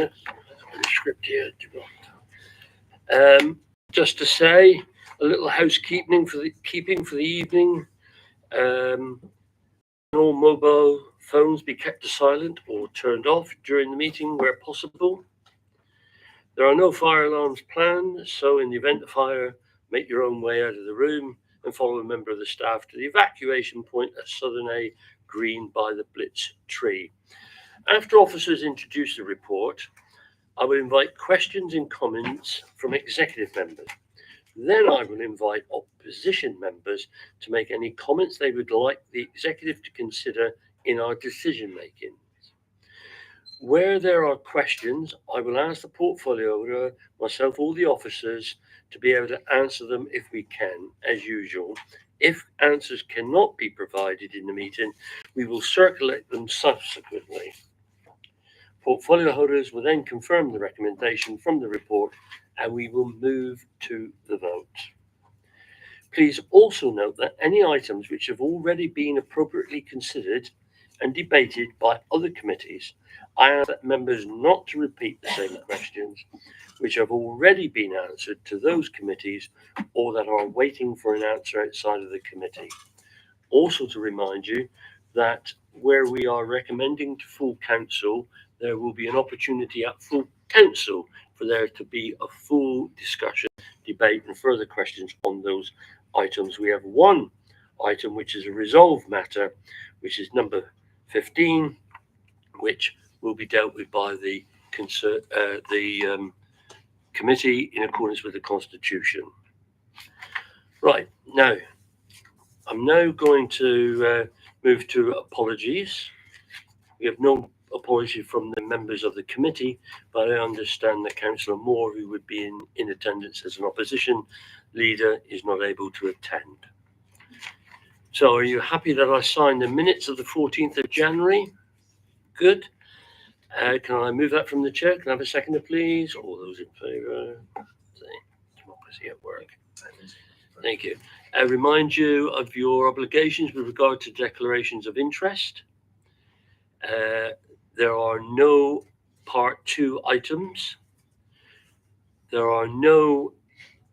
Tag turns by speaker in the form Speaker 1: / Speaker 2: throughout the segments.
Speaker 1: minute. The script here. Just to say, a little housekeeping for the evening. All mobile phones be kept silent or turned off during the meeting where possible. There are no fire alarms planned, so in the event of fire, make your own way out of the room and follow a member of the staff to the evacuation point at Southern A Green by the Blitz tree. After officers introduce the report, I will invite questions and comments from executive members. Then I will invite opposition members to make any comments they would like the executive to consider in our decision making. Where there are questions, I will ask the portfolio owner, myself, all the officers to be able to answer them if we can, as usual. If answers cannot be provided in the meeting, we will circulate them subsequently. Portfolio holders will then confirm the recommendation from the report and we will move to the vote. Please also note that any items which have already been appropriately considered and debated by other committees, I ask that members not to repeat the same questions which have already been answered to those committees or that are waiting for an answer outside of the committee. Also to remind you that where we are recommending to full council, there will be an opportunity at full council for there to be a full discussion, debate and further questions on those items. We have one item which is a resolved matter, which is number 15, which will be dealt with by the committee in accordance with the Constitution. Right, now, I'm now going to move to apologies. We have no apology from the members of the committee, but I understand that Councillor Moore, who would be in attendance as an opposition leader, is not able to attend. So are you happy that I signed the minutes of the 14th of January? Good. Can I move that from the chair? Can I have a seconder, please? All those in favour? Democracy at work. Thank you. I remind you of your obligations with regard to declarations of interest. There are no part 2 items. There are no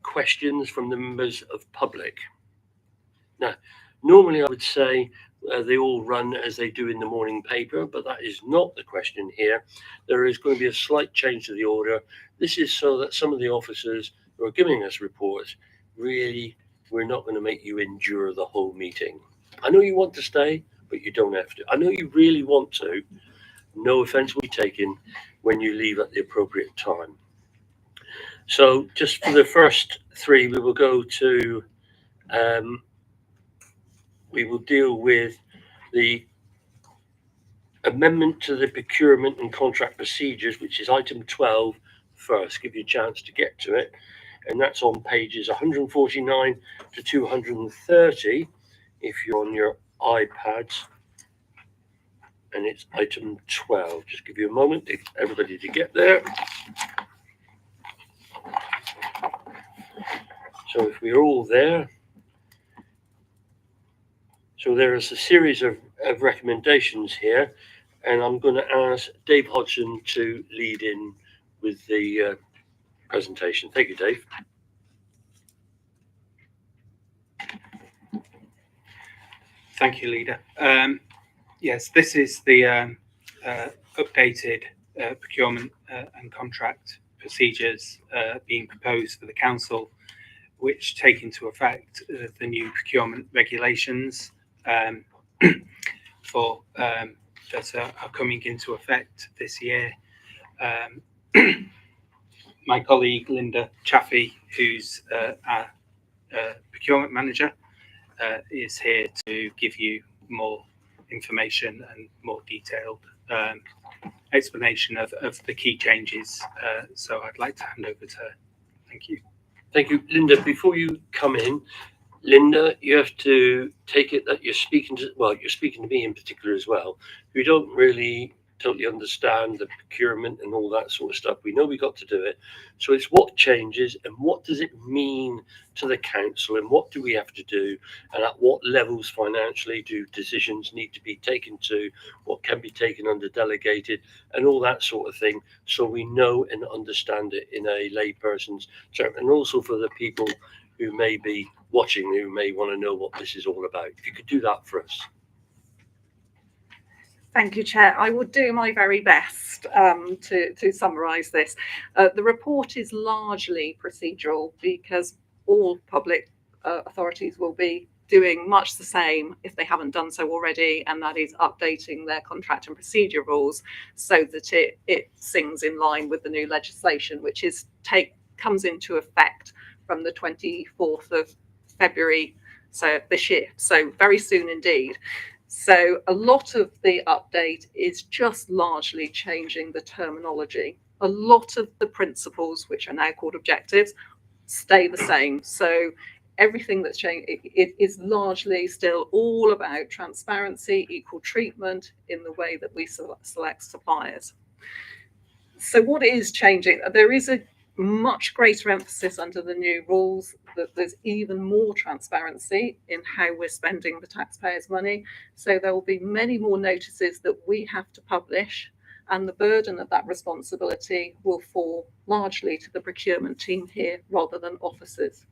Speaker 1: questions from the members of public. Now, normally I would say they all run as they do in the morning paper, but that is not the question here. There is going to be a slight change to the order. This is so that some of the officers who are giving us reports, really, we're not going to make you endure the whole meeting. I know you want to stay, but you don't have to. I know you really want to. No offence will be taken when you leave at the appropriate time. So just for the first 3, we will go to, we will deal with the amendment to the procurement and contract procedures, which is item 12 first. Give you a chance to get to it. And that's on pages 149 to 230 if you're on your iPads. And it's item 12. Just give you a moment, everybody, to get there. So if we're all there, so there is a series of recommendations here, and I'm going to ask Dave Hodgson to lead in with the presentation. Thank you, Dave.
Speaker 2: Thank you, Leader. Yes, this is the updated procurement and contract procedures being proposed for the council, which take into effect the new procurement regulations for that are coming into effect this year. My colleague Linda Chaffee, who's our procurement manager, is here to give you more information and more detailed explanation of the key changes. So I'd like to hand over to her. Thank you.
Speaker 1: Thank you, Linda. Before you come in, Linda, you have to take it that you're speaking to, well, you're speaking to me in particular as well. We don't really totally understand the procurement and all that sort of stuff. We know we got to do it. So it's what changes and what does it mean to the council and what do we have to do and at what levels financially do decisions need to be taken to, what can be taken under delegated and all that sort of thing. So we know and understand it in a layperson's term, and also for the people who may be watching, who may want to know what this is all about. If you could do that for us.
Speaker 3: Thank you, Chair. I will do my very best to summarise this. The report is largely procedural because all public authorities will be doing much the same if they haven't done so already, and that is updating their contract and procedure rules so that it sings in line with the new legislation, which comes into effect from the 24th of February, so this year, so very soon indeed. So a lot of the update is just largely changing the terminology. A lot of the principles, which are now called objectives, stay the same. So everything that's changed, it is largely still all about transparency, equal treatment in the way that we select suppliers. So what is changing? There is a much greater emphasis under the new rules that there's even more transparency in how we're spending the taxpayers' money. So there will be many more notices that we have to publish, and the burden of that responsibility will fall largely to the procurement team here rather than officers.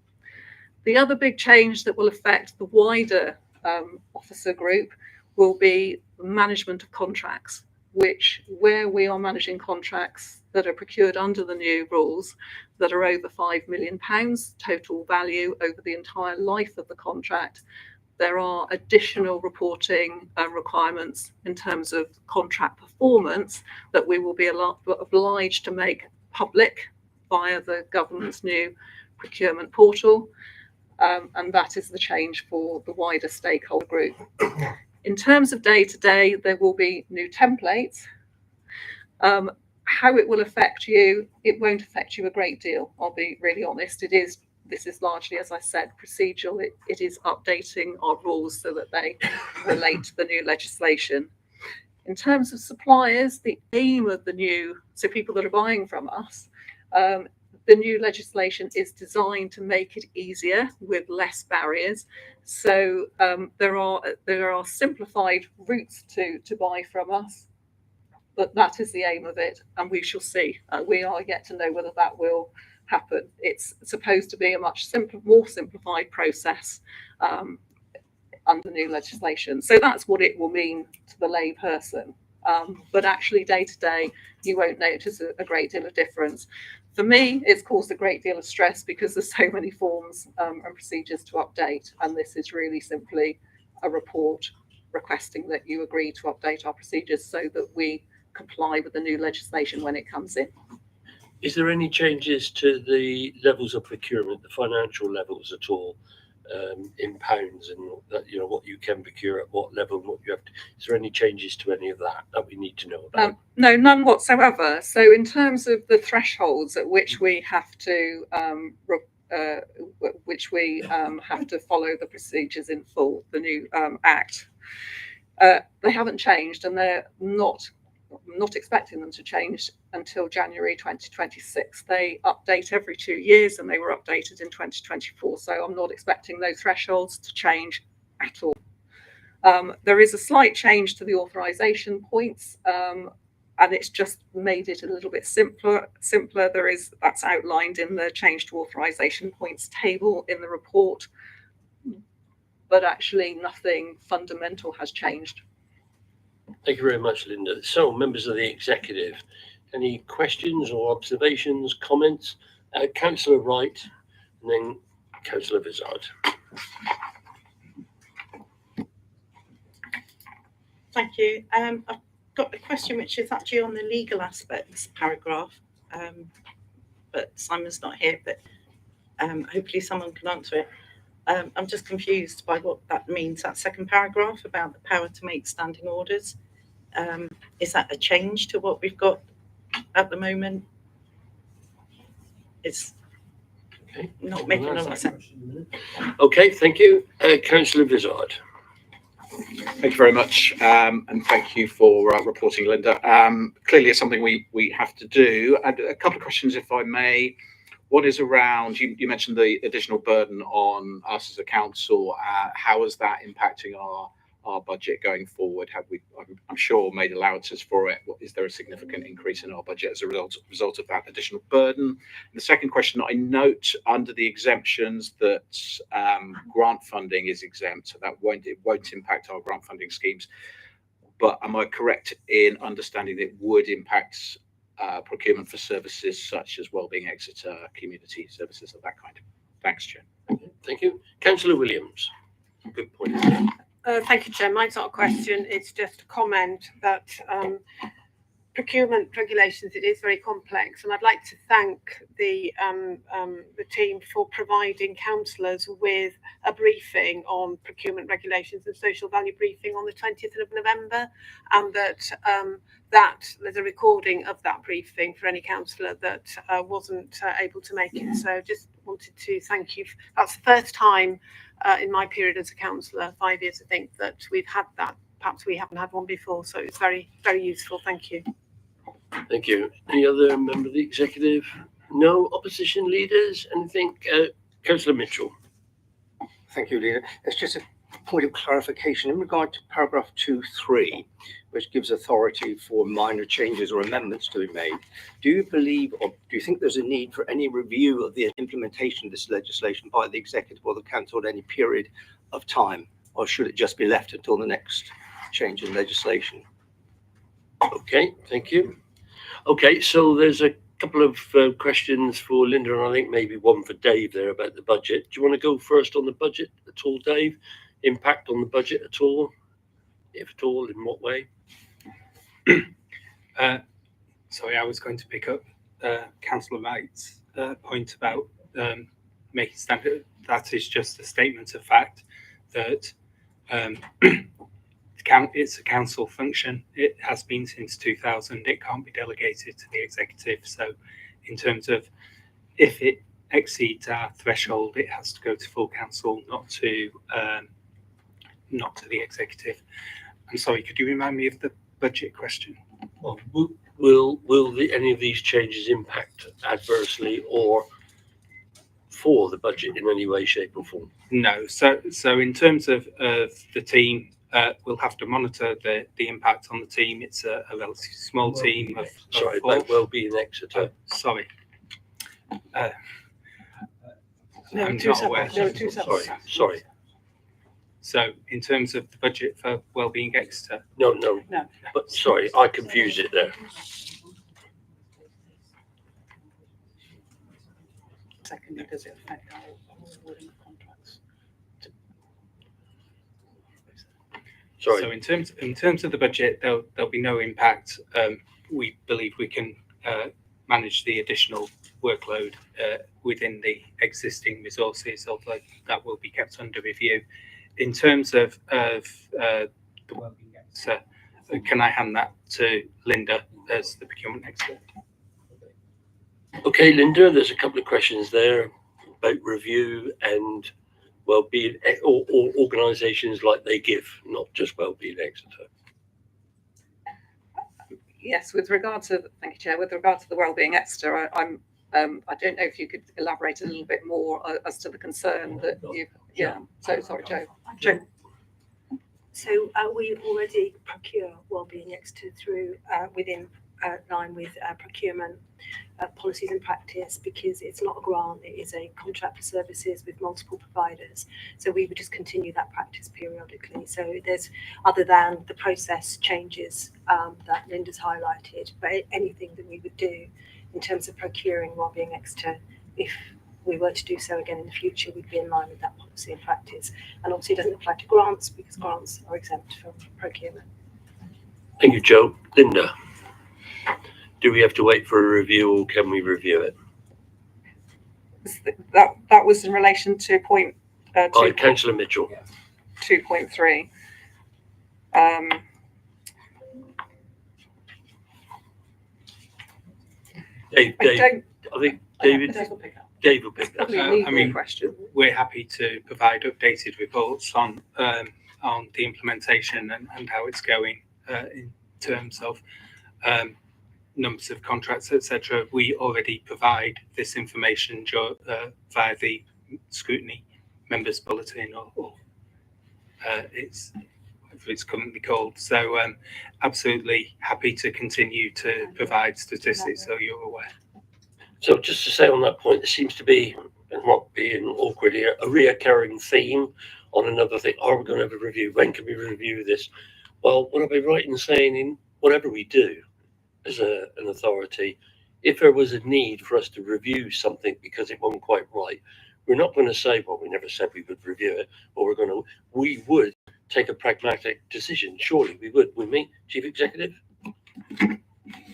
Speaker 3: The other big change that will affect the wider officer group will be management of contracts, where we are managing contracts that are procured under the new rules that are over £5 million total value over the entire life of the contract. There are additional reporting requirements in terms of contract performance that we will be obliged to make public via the government's new procurement portal. And that is the change for the wider stakeholder group. In terms of day-to-day, there will be new templates. How it will affect you, it won't affect you a great deal, I'll be really honest. This is largely, as I said, procedural. It is updating our rules so that they relate to the new legislation. In terms of suppliers, the aim of so people that are buying from us, the new legislation is designed to make it easier with less barriers. So there are simplified routes to buy from us, but that is the aim of it, and we shall see. We are yet to know whether that will happen. It's supposed to be a much more simplified process under new legislation. So that's what it will mean to the lay person. But actually, day to day, you won't notice a great deal of difference. For me, it's caused a great deal of stress because there's so many forms and procedures to update. And this is really simply a report requesting that you agree to update our procedures so that we comply with the new legislation when it comes in.
Speaker 1: Is there any changes to the levels of procurement, the financial levels at all, in pounds, and that, what you can procure at what level and what you have to? Is there any changes to any of that we need to know about?
Speaker 3: No, none whatsoever. So in terms of the thresholds at which we have to follow the procedures in full, the new Act, they haven't changed, and they're not expecting them to change until January 2026. They update every 2 years, and they were updated in 2024. So I'm not expecting those thresholds to change at all. There is a slight change to the authorisation points, and it's just made it a little bit simpler. That's outlined in the change to authorisation points table in the report, but actually nothing fundamental has changed.
Speaker 1: Thank you very much, Linda. So, members of the executive, any questions or observations, comments? Councillor Wright, and then Councillor Vizard.
Speaker 4: Thank you. I've got a question which is actually on the legal aspects paragraph, but Simon's not here, but hopefully someone can answer it. I'm just confused by what that means, that second paragraph about the power to make standing orders. Is that a change to what we've got at the moment? It's not making a lot of sense.
Speaker 1: Okay, thank you. Councillor Vizard.
Speaker 5: Thank you very much, and thank you for reporting, Linda. Clearly, it's something we have to do. And a couple of questions, if I may. What is around, you mentioned the additional burden on us as a council. How is that impacting our budget going forward? Have we, I'm sure, made allowances for it? Is there a significant increase in our budget as a result of that additional burden? And the second question, I note under the exemptions that grant funding is exempt, so that it won't impact our grant funding schemes. But am I correct in understanding that it would impact procurement for services such as wellbeing Exeter, community services of that kind? Thanks, Chair.
Speaker 1: Thank you. Councillor Williams. Good point.
Speaker 6: Thank you, Chair. Mine's not a question, it's just a comment that procurement regulations, it is very complex, and I'd like to thank the team for providing councillors with a briefing on procurement regulations and social value briefing on the 20th of November, and that there's a recording of that briefing for any councillor that wasn't able to make it. So just wanted to thank you. That's the first time in my period as a councillor, 5 years I think, that we've had that. Perhaps we haven't had one before, so it's very, very useful. Thank you.
Speaker 1: Thank you. Any other member of the executive? No opposition leaders? Anything? Councillor Mitchell.
Speaker 7: Thank you, Leader. It's just a point of clarification in regard to paragraph 2.3, which gives authority for minor changes or amendments to be made. Do you believe, or do you think there's a need for any review of the implementation of this legislation by the executive or the council at any period of time, or should it just be left until the next change in legislation?
Speaker 1: Okay, thank you. Okay, so there's a couple of questions for Linda, and I think maybe one for Dave there about the budget. Do you want to go first on the budget at all, Dave? Impact on the budget at all? If at all, in what way?
Speaker 2: Sorry, I was going to pick up Councillor Wright's point about making standard. That is just a statement of fact that it's a council function. It has been since 2000. It can't be delegated to the executive. So in terms of if it exceeds our threshold, it has to go to full council, not to the executive. I'm sorry, could you remind me of the budget question?
Speaker 1: Well, will any of these changes impact adversely or for the budget in any way, shape or form?
Speaker 2: No. So in terms of the team, we'll have to monitor the impact on the team. It's a relatively small team of
Speaker 1: Sorry,
Speaker 2: four.
Speaker 1: about wellbeing Exeter.
Speaker 2: Sorry.
Speaker 3: No,
Speaker 2: I'm
Speaker 3: two
Speaker 2: not
Speaker 3: separate.
Speaker 2: aware.
Speaker 3: No, two separate.
Speaker 1: Sorry.
Speaker 2: So in terms of the budget for wellbeing Exeter,
Speaker 1: No.
Speaker 3: No.
Speaker 1: But sorry, I confused it there.
Speaker 3: Secondly, does it affect our awarding of contracts?
Speaker 1: Sorry.
Speaker 2: so in terms of the budget, there'll be no impact. We believe we can manage the additional workload within the existing resources, although that will be kept under review. In terms of the wellbeing Exeter, can I hand that to Linda as the procurement expert?
Speaker 1: Okay, Linda, there's a couple of questions there about review and wellbeing, or organisations like They Give, not just wellbeing Exeter.
Speaker 3: Yes, with regard to, thank you, Chair, with regard to the wellbeing Exeter, I don't know if you could elaborate a little bit more as to the concern that you, so sorry, Joe.
Speaker 8: So we already procure wellbeing Exeter through within line with procurement policies and practice, because it's not a grant, it is a contract for services with multiple providers. So we would just continue that practice periodically. So there's, other than the process changes that Linda's highlighted, but anything that we would do in terms of procuring wellbeing Exeter, if we were to do so again in the future, we'd be in line with that policy and practice. And obviously it doesn't apply to grants because grants are exempt from procurement.
Speaker 1: Thank you, Joe. Linda, do we have to wait for a review or can we review it?
Speaker 3: That was in relation to point
Speaker 1: Councillor Mitchell.
Speaker 3: 2.3.
Speaker 1: Dave, I think David will pick that.
Speaker 3: Probably a legal
Speaker 2: I mean,
Speaker 3: question.
Speaker 2: we're happy to provide updated reports on on the implementation and how it's going in terms of numbers of contracts, etc. We already provide this information via the scrutiny members bulletin or it's whatever it's currently called. So absolutely happy to continue to provide statistics so you're aware.
Speaker 1: So just to say on that point, there seems to be, and not being awkward here, a reoccurring theme on another thing. Are we going to have a review? When can we review this? Well, would I be right in saying in whatever we do as an authority, if there was a need for us to review something because it wasn't quite right, we're not going to say, well, we never said we would review it, or we would take a pragmatic decision. Surely we would, wouldn't we, Chief Executive?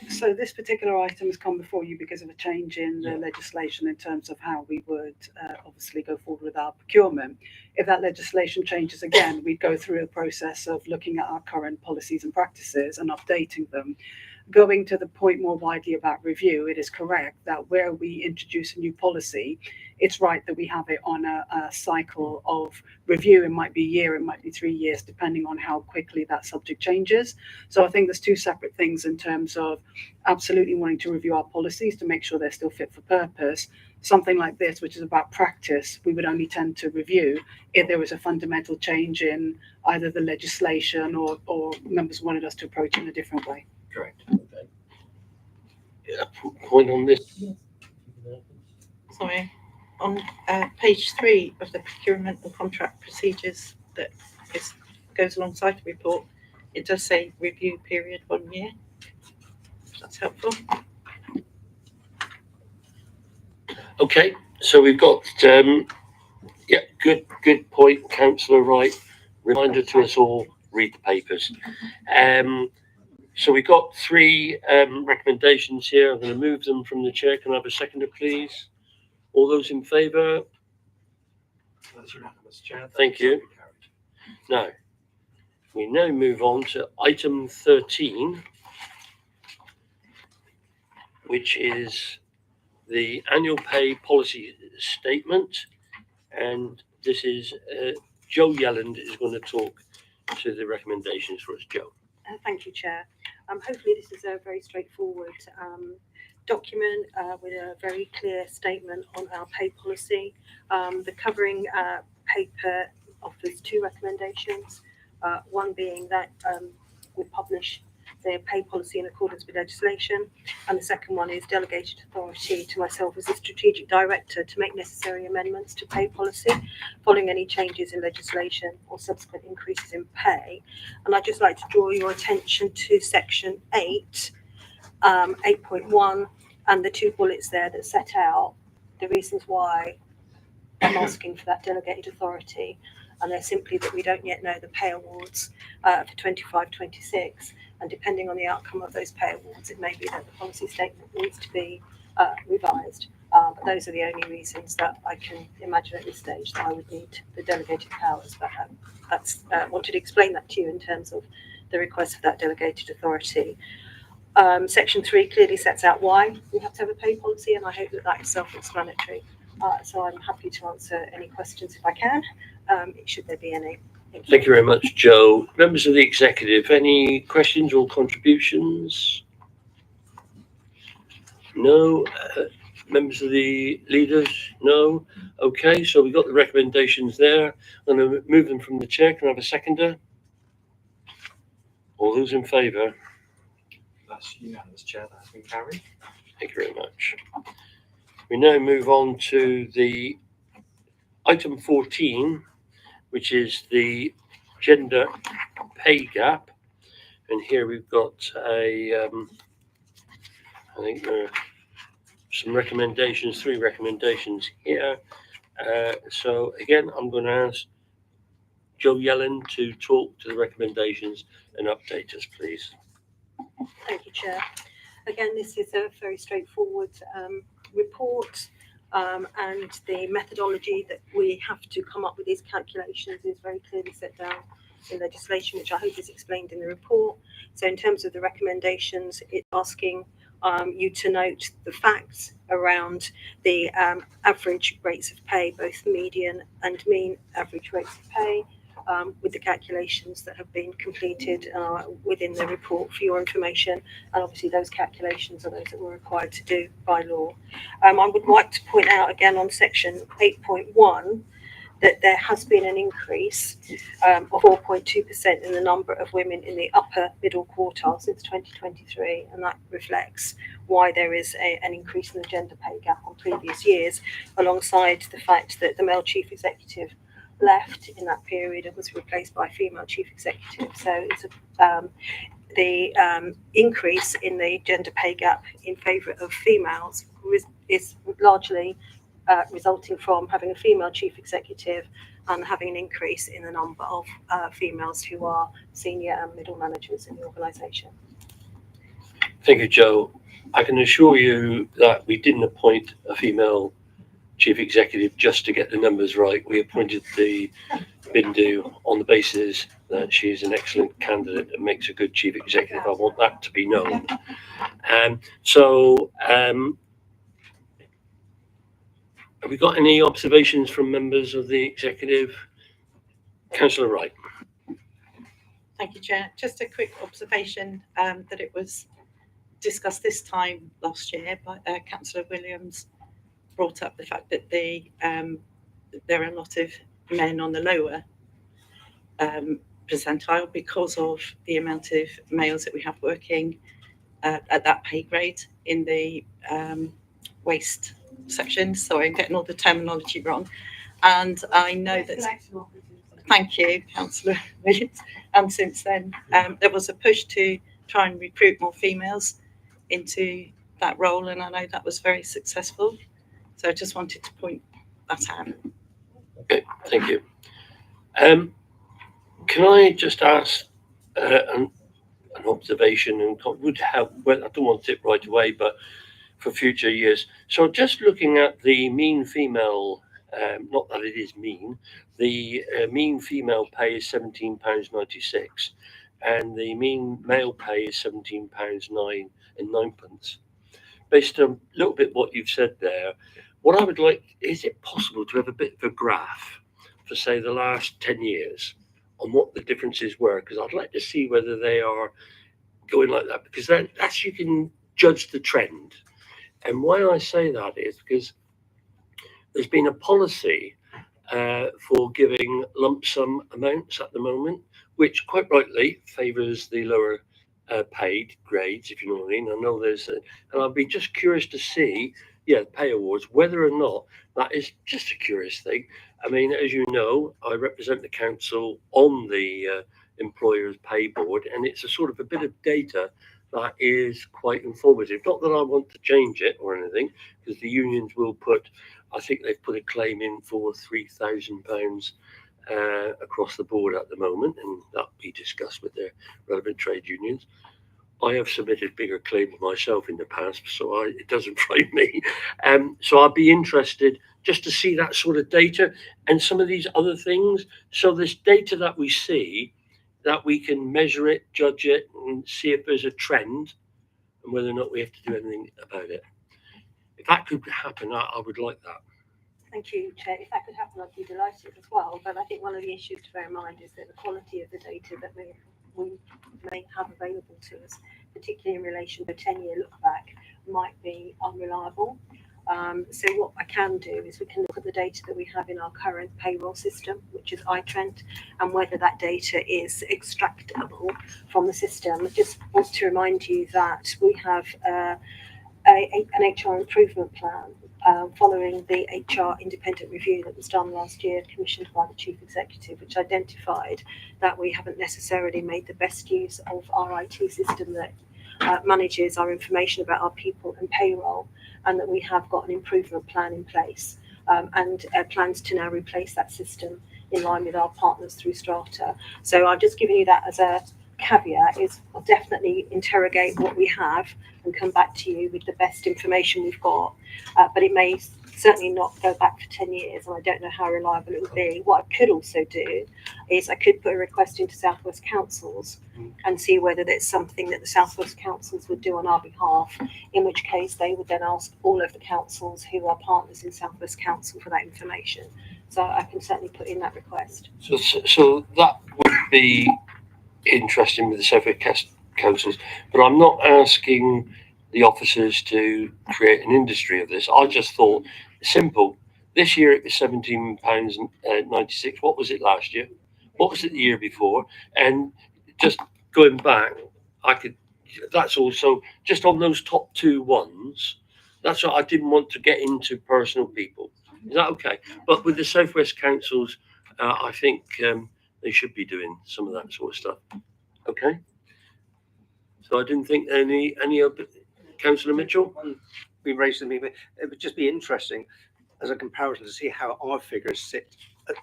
Speaker 9: So this particular item has come before you because of a change in the legislation in terms of how we would obviously go forward with our procurement. If that legislation changes again, we'd go through a process of looking at our current policies and practices and updating them. Going to the point more widely about review, it is correct that where we introduce a new policy, it's right that we have it on a cycle of review. It might be a year, it might be 3 years, depending on how quickly that subject changes. So I think there's two separate things in terms of absolutely wanting to review our policies to make sure they're still fit for purpose. Something like this, which is about practice, we would only tend to review if there was a fundamental change in either the legislation or members wanted us to approach it in a different way.
Speaker 1: Correct. Okay. Yeah, point on this.
Speaker 4: Sorry, on page 3 of the procurement and contract procedures that goes alongside the report, it does say review period 1 year. If that's helpful.
Speaker 1: Okay, so we've got good point, Councillor Wright. Reminder to us all: read the papers. So we've got 3 recommendations here. I'm going to move them from the chair. Can I have a seconder, please? All those in favour?
Speaker 5: That's unanimous, Chair.
Speaker 1: Thank you. Now, we now move on to item 13, which is the annual pay policy statement. And this is Joe Yelland is going to talk to the recommendations for us. Joe.
Speaker 8: Thank you, Chair. Hopefully this is a very straightforward document with a very clear statement on our pay policy. The covering paper offers 2 recommendations, one being that we publish the pay policy in accordance with legislation, and the second one is delegated authority to myself as the strategic director to make necessary amendments to pay policy following any changes in legislation or subsequent increases in pay. And I'd just like to draw your attention to section 8, 8.1, and the 2 bullets there that set out the reasons why I'm asking for that delegated authority. And they're simply that we don't yet know the pay awards for 25-26. And depending on the outcome of those pay awards, it may be that the policy statement needs to be revised. But those are the only reasons that I can imagine at this stage that I would need the delegated powers. But that's wanted to explain that to you in terms of the request for that delegated authority. Section 3 clearly sets out why we have to have a pay policy, and I hope that that is self-explanatory. So I'm happy to answer any questions if I can, should there be any.
Speaker 1: Thank you very much, Joe. Members of the executive, any questions or contributions? No. Members of the leaders? No. Okay, so we've got the recommendations there. I'm going to move them from the chair. Can I have a seconder? All those in favour?
Speaker 5: That's unanimous, Chair. That has been carried.
Speaker 1: Thank you very much. We now move on to the item 14, which is the gender pay gap. And here we've got I think there are some recommendations, 3 recommendations here. So again, I'm going to ask Joe Yellen to talk to the recommendations and update us, please.
Speaker 8: Thank you, Chair. Again, this is a very straightforward report, and the methodology that we have to come up with these calculations is very clearly set down in legislation, which I hope is explained in the report. So in terms of the recommendations, it's asking you to note the facts around the average rates of pay, both median and mean average rates of pay, with the calculations that have been completed within the report for your information. And obviously those calculations are those that we're required to do by law. I would like to point out again on section 8.1 that there has been an increase of 4.2% in the number of women in the upper middle quartile since 2023, and that reflects why there is an increase in the gender pay gap on previous years, alongside the fact that the male chief executive left in that period and was replaced by a female chief executive. So it's the increase in the gender pay gap in favour of females is largely resulting from having a female chief executive and having an increase in the number of females who are senior and middle managers in the organisation.
Speaker 1: Thank you, Joe. I can assure you that we didn't appoint a female chief executive just to get the numbers right. We appointed the Bindu on the basis that she is an excellent candidate and makes a good chief executive. I want that to be known. Have we got any observations from members of the executive? Councillor Wright.
Speaker 4: Thank you, Chair. Just a quick observation that it was discussed this time last year by Councillor Williams brought up the fact that there are a lot of men on the lower percentile because of the amount of males that we have working at that pay grade in the waste section. Sorry, I'm getting all the terminology wrong. And I know that, thank you, Councillor Williams. And since then, there was a push to try and recruit more females into that role, and I know that was very successful. So I just wanted to point that out.
Speaker 1: Okay, thank you. Can I just ask an observation, and would help? Well, I don't want it right away, but for future years. So just looking at the mean female, not that it is mean, the mean female pay is £17.96, and the mean male pay is £17.09 and 9 pence. Based on a little bit what you've said there, what I would like, is it possible to have a bit of a graph for, say, the last 10 years on what the differences were? Because I'd like to see whether they are going like that, because that's you can judge the trend. And why I say that is because there's been a policy for giving lump sum amounts at the moment, which quite rightly favours the lower paid grades, if you know what I mean. I know there's, and I'd be just curious to see, pay awards, whether or not that is just a curious thing. I mean, as you know, I represent the council on the employers' pay board, and it's a sort of a bit of data that is quite informative. Not that I want to change it or anything, because the unions will put, I think they've put a claim in for £3,000 across the board at the moment, and that'll be discussed with their relevant trade unions. I have submitted bigger claims myself in the past, so it doesn't frighten me. So I'd be interested just to see that sort of data and some of these other things. So this data that we see, that we can measure it, judge it, and see if there's a trend and whether or not we have to do anything about it. If that could happen, I would like that.
Speaker 8: Thank you, Chair. If that could happen, I'd be delighted as well. But I think one of the issues to bear in mind is that the quality of the data that we may have available to us, particularly in relation to a 10-year look back, might be unreliable. So what I can do is we can look at the data that we have in our current payroll system, which is iTrent, and whether that data is extractable from the system. I just want to remind you that we have an HR improvement plan following the HR independent review that was done last year, commissioned by the Chief Executive, which identified that we haven't necessarily made the best use of our IT system that manages our information about our people and payroll, and that we have got an improvement plan in place and plans to now replace that system in line with our partners through Strata. So I'm just giving you that as a caveat. I'll definitely interrogate what we have and come back to you with the best information we've got, but it may certainly not go back for 10 years, and I don't know how reliable it will be. What I could also do is I could put a request into South West Councils and see whether there's something that the South West Councils would do on our behalf, in which case they would then ask all of the councils who are partners in South West Council for that information. So I can certainly put in that request.
Speaker 1: So that would be interesting with the South West councils, but I'm not asking the officers to create an industry of this. I just thought simple. This year it was £17.96. What was it last year? What was it the year before? And just going back, I could. That's also just on those top two ones. That's what I didn't want to get into personal people. Is that okay? But with the South West councils, I think they should be doing some of that sort of stuff. Okay. So I didn't think any other. Councillor Mitchell.
Speaker 7: We raised them, it would just be interesting as a comparison to see how our figures sit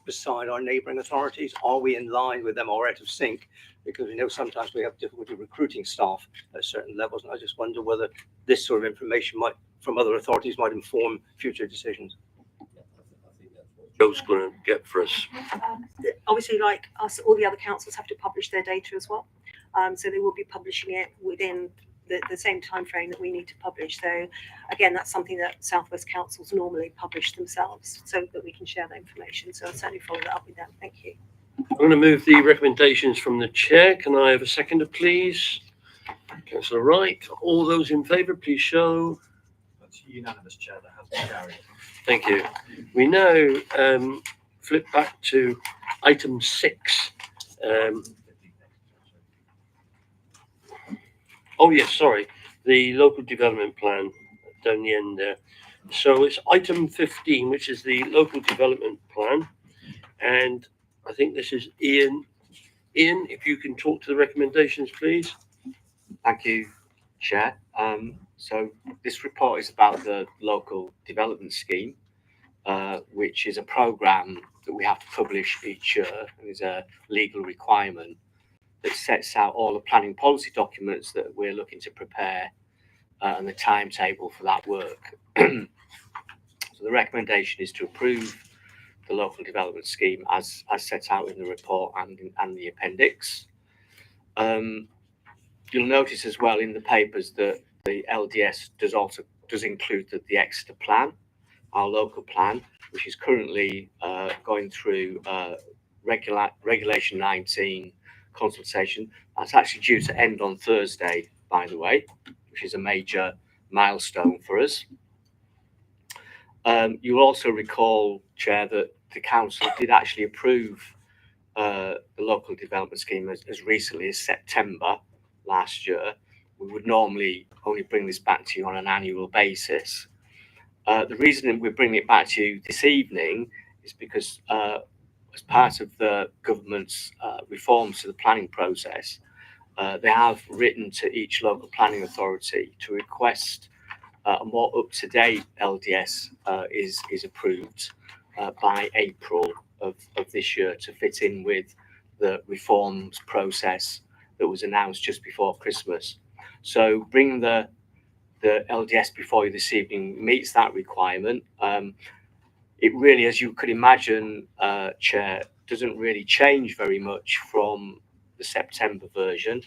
Speaker 7: beside our neighbouring authorities. Are we in line with them or out of sync? Because we know sometimes we have difficulty recruiting staff at certain levels, and I just wonder whether this sort of information from other authorities might inform future decisions.
Speaker 1: Joe's going to get for us.
Speaker 8: Obviously, like us, all the other councils have to publish their data as well. So they will be publishing it within the same time frame that we need to publish. So again, that's something that South West councils normally publish themselves so that we can share that information. So I'll certainly follow that up with them. Thank you.
Speaker 1: I'm going to move the recommendations from the chair. Can I have a seconder, please? Councillor Wright. All those in favour, please show.
Speaker 10: That's unanimous, Chair. That has been carried.
Speaker 1: Thank you. We now flip back to item 6. Oh yes, sorry, the local development plan down the end there. So it's item 15, which is the local development plan, and I think this is Ian. Ian, if you can talk to the recommendations, please.
Speaker 11: Thank you, Chair. So this report is about the local development scheme, which is a programme that we have to publish each year, and is a legal requirement that sets out all the planning policy documents that we're looking to prepare and the timetable for that work. So the recommendation is to approve the local development scheme as set out in the report and the appendix. You'll notice as well in the papers that the LDS does include the Exeter plan, our local plan, which is currently going through Regulation 19 consultation. That's actually due to end on Thursday, by the way, which is a major milestone for us. You'll also recall, Chair, that the council did actually approve the local development scheme as recently as September last year. We would normally only bring this back to you on an annual basis. The reason we're bringing it back to you this evening is because as part of the government's reforms to the planning process, they have written to each local planning authority to request a more up-to-date LDS is approved by April of this year to fit in with the reforms process that was announced just before Christmas. So bringing the LDS before you this evening meets that requirement. It really, as you could imagine, Chair, doesn't really change very much from the September version.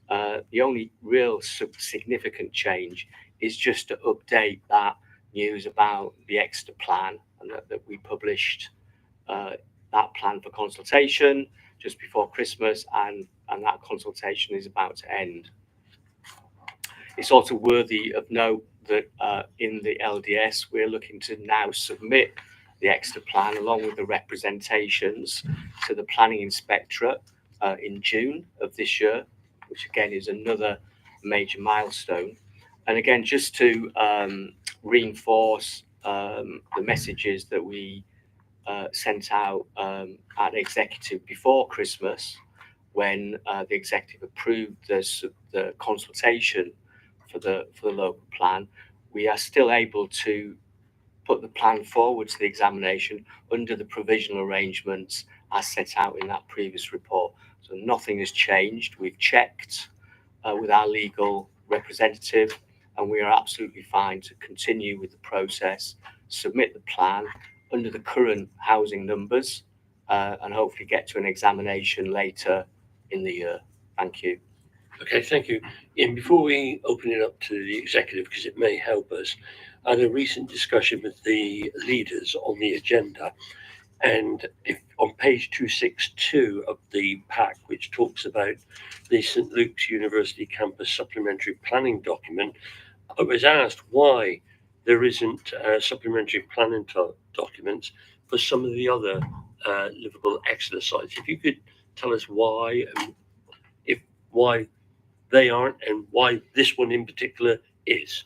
Speaker 11: The only real significant change is just to update that news about the Exeter plan, and that we published that plan for consultation just before Christmas, and that consultation is about to end. It's also worthy of note that in the LDS, we're looking to now submit the Exeter plan along with the representations to the planning inspectorate in June of this year, which again is another major milestone. And again, just to reinforce the messages that we sent out at executive before Christmas, when the executive approved the consultation for the local plan, we are still able to put the plan forward to the examination under the provisional arrangements as set out in that previous report. So nothing has changed. We've checked with our legal representative, and we are absolutely fine to continue with the process, submit the plan under the current housing numbers, and hopefully get to an examination later in the year. Thank you.
Speaker 1: Okay, thank you. And before we open it up to the executive, because it may help us, I had a recent discussion with the leaders on the agenda, And if on page 262 of the pack, which talks about the St Luke's University campus supplementary planning document, I was asked why there isn't supplementary planning documents for some of the other livable Exeter sites. If you could tell us why, and why they aren't, and why this one in particular is.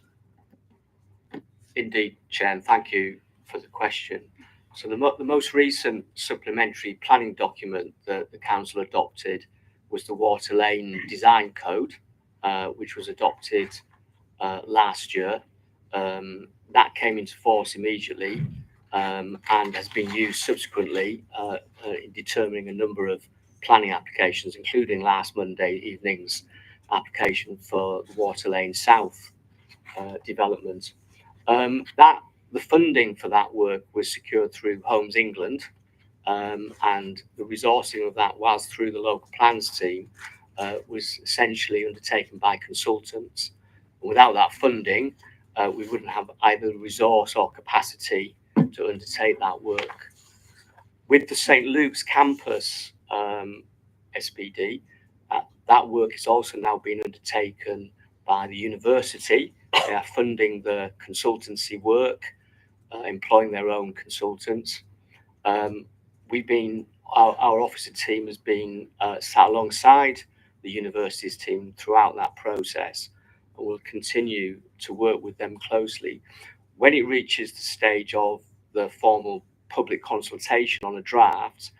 Speaker 11: Indeed, Chair, and thank you for the question. So the most recent supplementary planning document that the council adopted was the Water Lane Design Code, which was adopted last year. That came into force immediately and has been used subsequently in determining a number of planning applications, including last Monday evening's application for the Water Lane South development. The funding for that work was secured through Homes England, and the resourcing of that, whilst through the local plans team, was essentially undertaken by consultants. Without that funding, we wouldn't have either resource or capacity to undertake that work. With the St Luke's campus SPD, that work is also now being undertaken by the university. They are funding the consultancy work, employing their own consultants. Our officer team has been sat alongside the university's team throughout that process, and will continue to work with them closely. When it reaches the stage of the formal public consultation on a draft,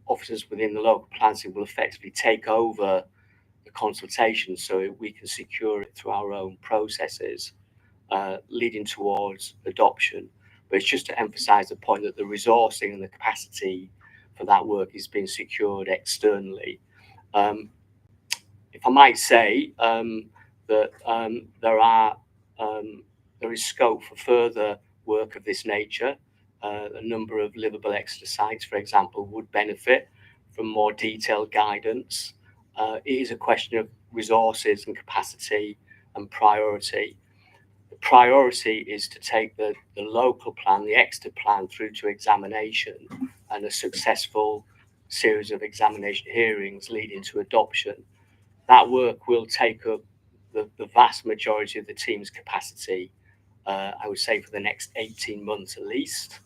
Speaker 11: officers within the local plan team will effectively take over the consultation so we can secure it through our own processes, leading towards adoption. But it's just to emphasise the point that the resourcing and the capacity for that work is being secured externally. If I might say that there is scope for further work of this nature. A number of livable Exeter sites, for example, would benefit from more detailed guidance. It is a question of resources and capacity and priority. The priority is to take the local plan, the Exeter plan, through to examination and a successful series of examination hearings leading to adoption. That work will take up the vast majority of the team's capacity, I would say, for the next 18 months at least.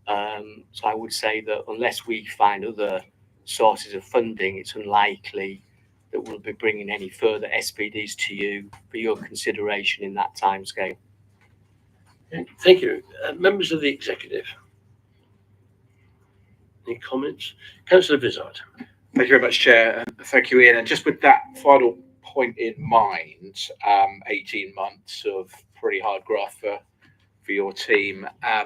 Speaker 11: So I would say that unless we find other sources of funding, it's unlikely that we'll be bringing any further SPDs to you for your consideration in that timescale.
Speaker 1: Thank you. Members of the executive. Any comments? Councillor Vizard.
Speaker 5: Thank you very much, Chair. And thank you, Ian. And just with that final point in mind, 18 months of pretty hard graft for your team. I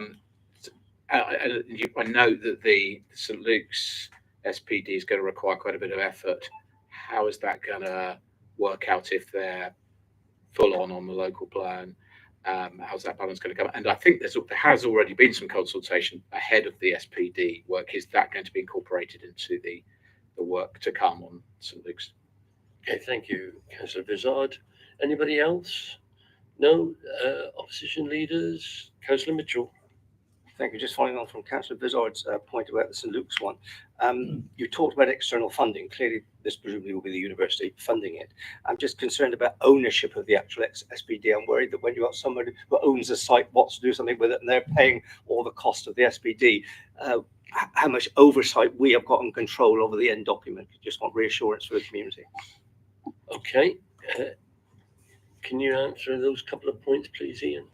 Speaker 5: note that the St Luke's SPD is going to require quite a bit of effort. How is that going to work out if they're full on the local plan? How's that balance going to come? And I think there has already been some consultation ahead of the SPD work. Is that going to be incorporated into the work to come on St Luke's?
Speaker 1: Okay, thank you, Councillor Vizard. Anybody else? No? Opposition leaders? Councillor Mitchell.
Speaker 7: Thank you. Just following on from Councillor Vizard's point about the St Luke's one. You talked about external funding. Clearly, this presumably will be the university funding it. I'm just concerned about ownership of the actual SPD. I'm worried that when you've got somebody who owns a site, wants to do something with it, and they're paying all the cost of the SPD, how much oversight we have got and control over the end document. Just want reassurance for the community.
Speaker 1: Okay. Can you answer those couple of points, please, Ian?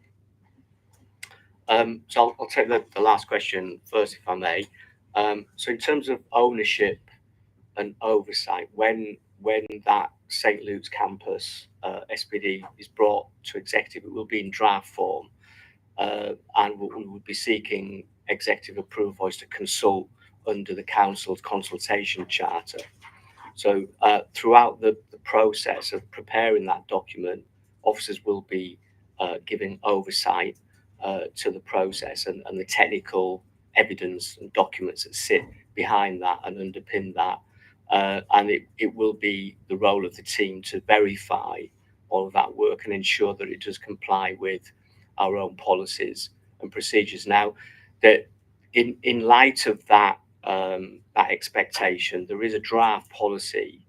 Speaker 11: So I'll take the last question first, if I may. So in terms of ownership and oversight, when that St Luke's campus SPD is brought to executive, it will be in draft form, and we will be seeking executive approval as to consult under the council's consultation charter. So throughout the process of preparing that document, officers will be giving oversight to the process and the technical evidence and documents that sit behind that and underpin that. And it will be the role of the team to verify all of that work and ensure that it does comply with our own policies and procedures. Now, that in light of that that expectation, there is a draft policy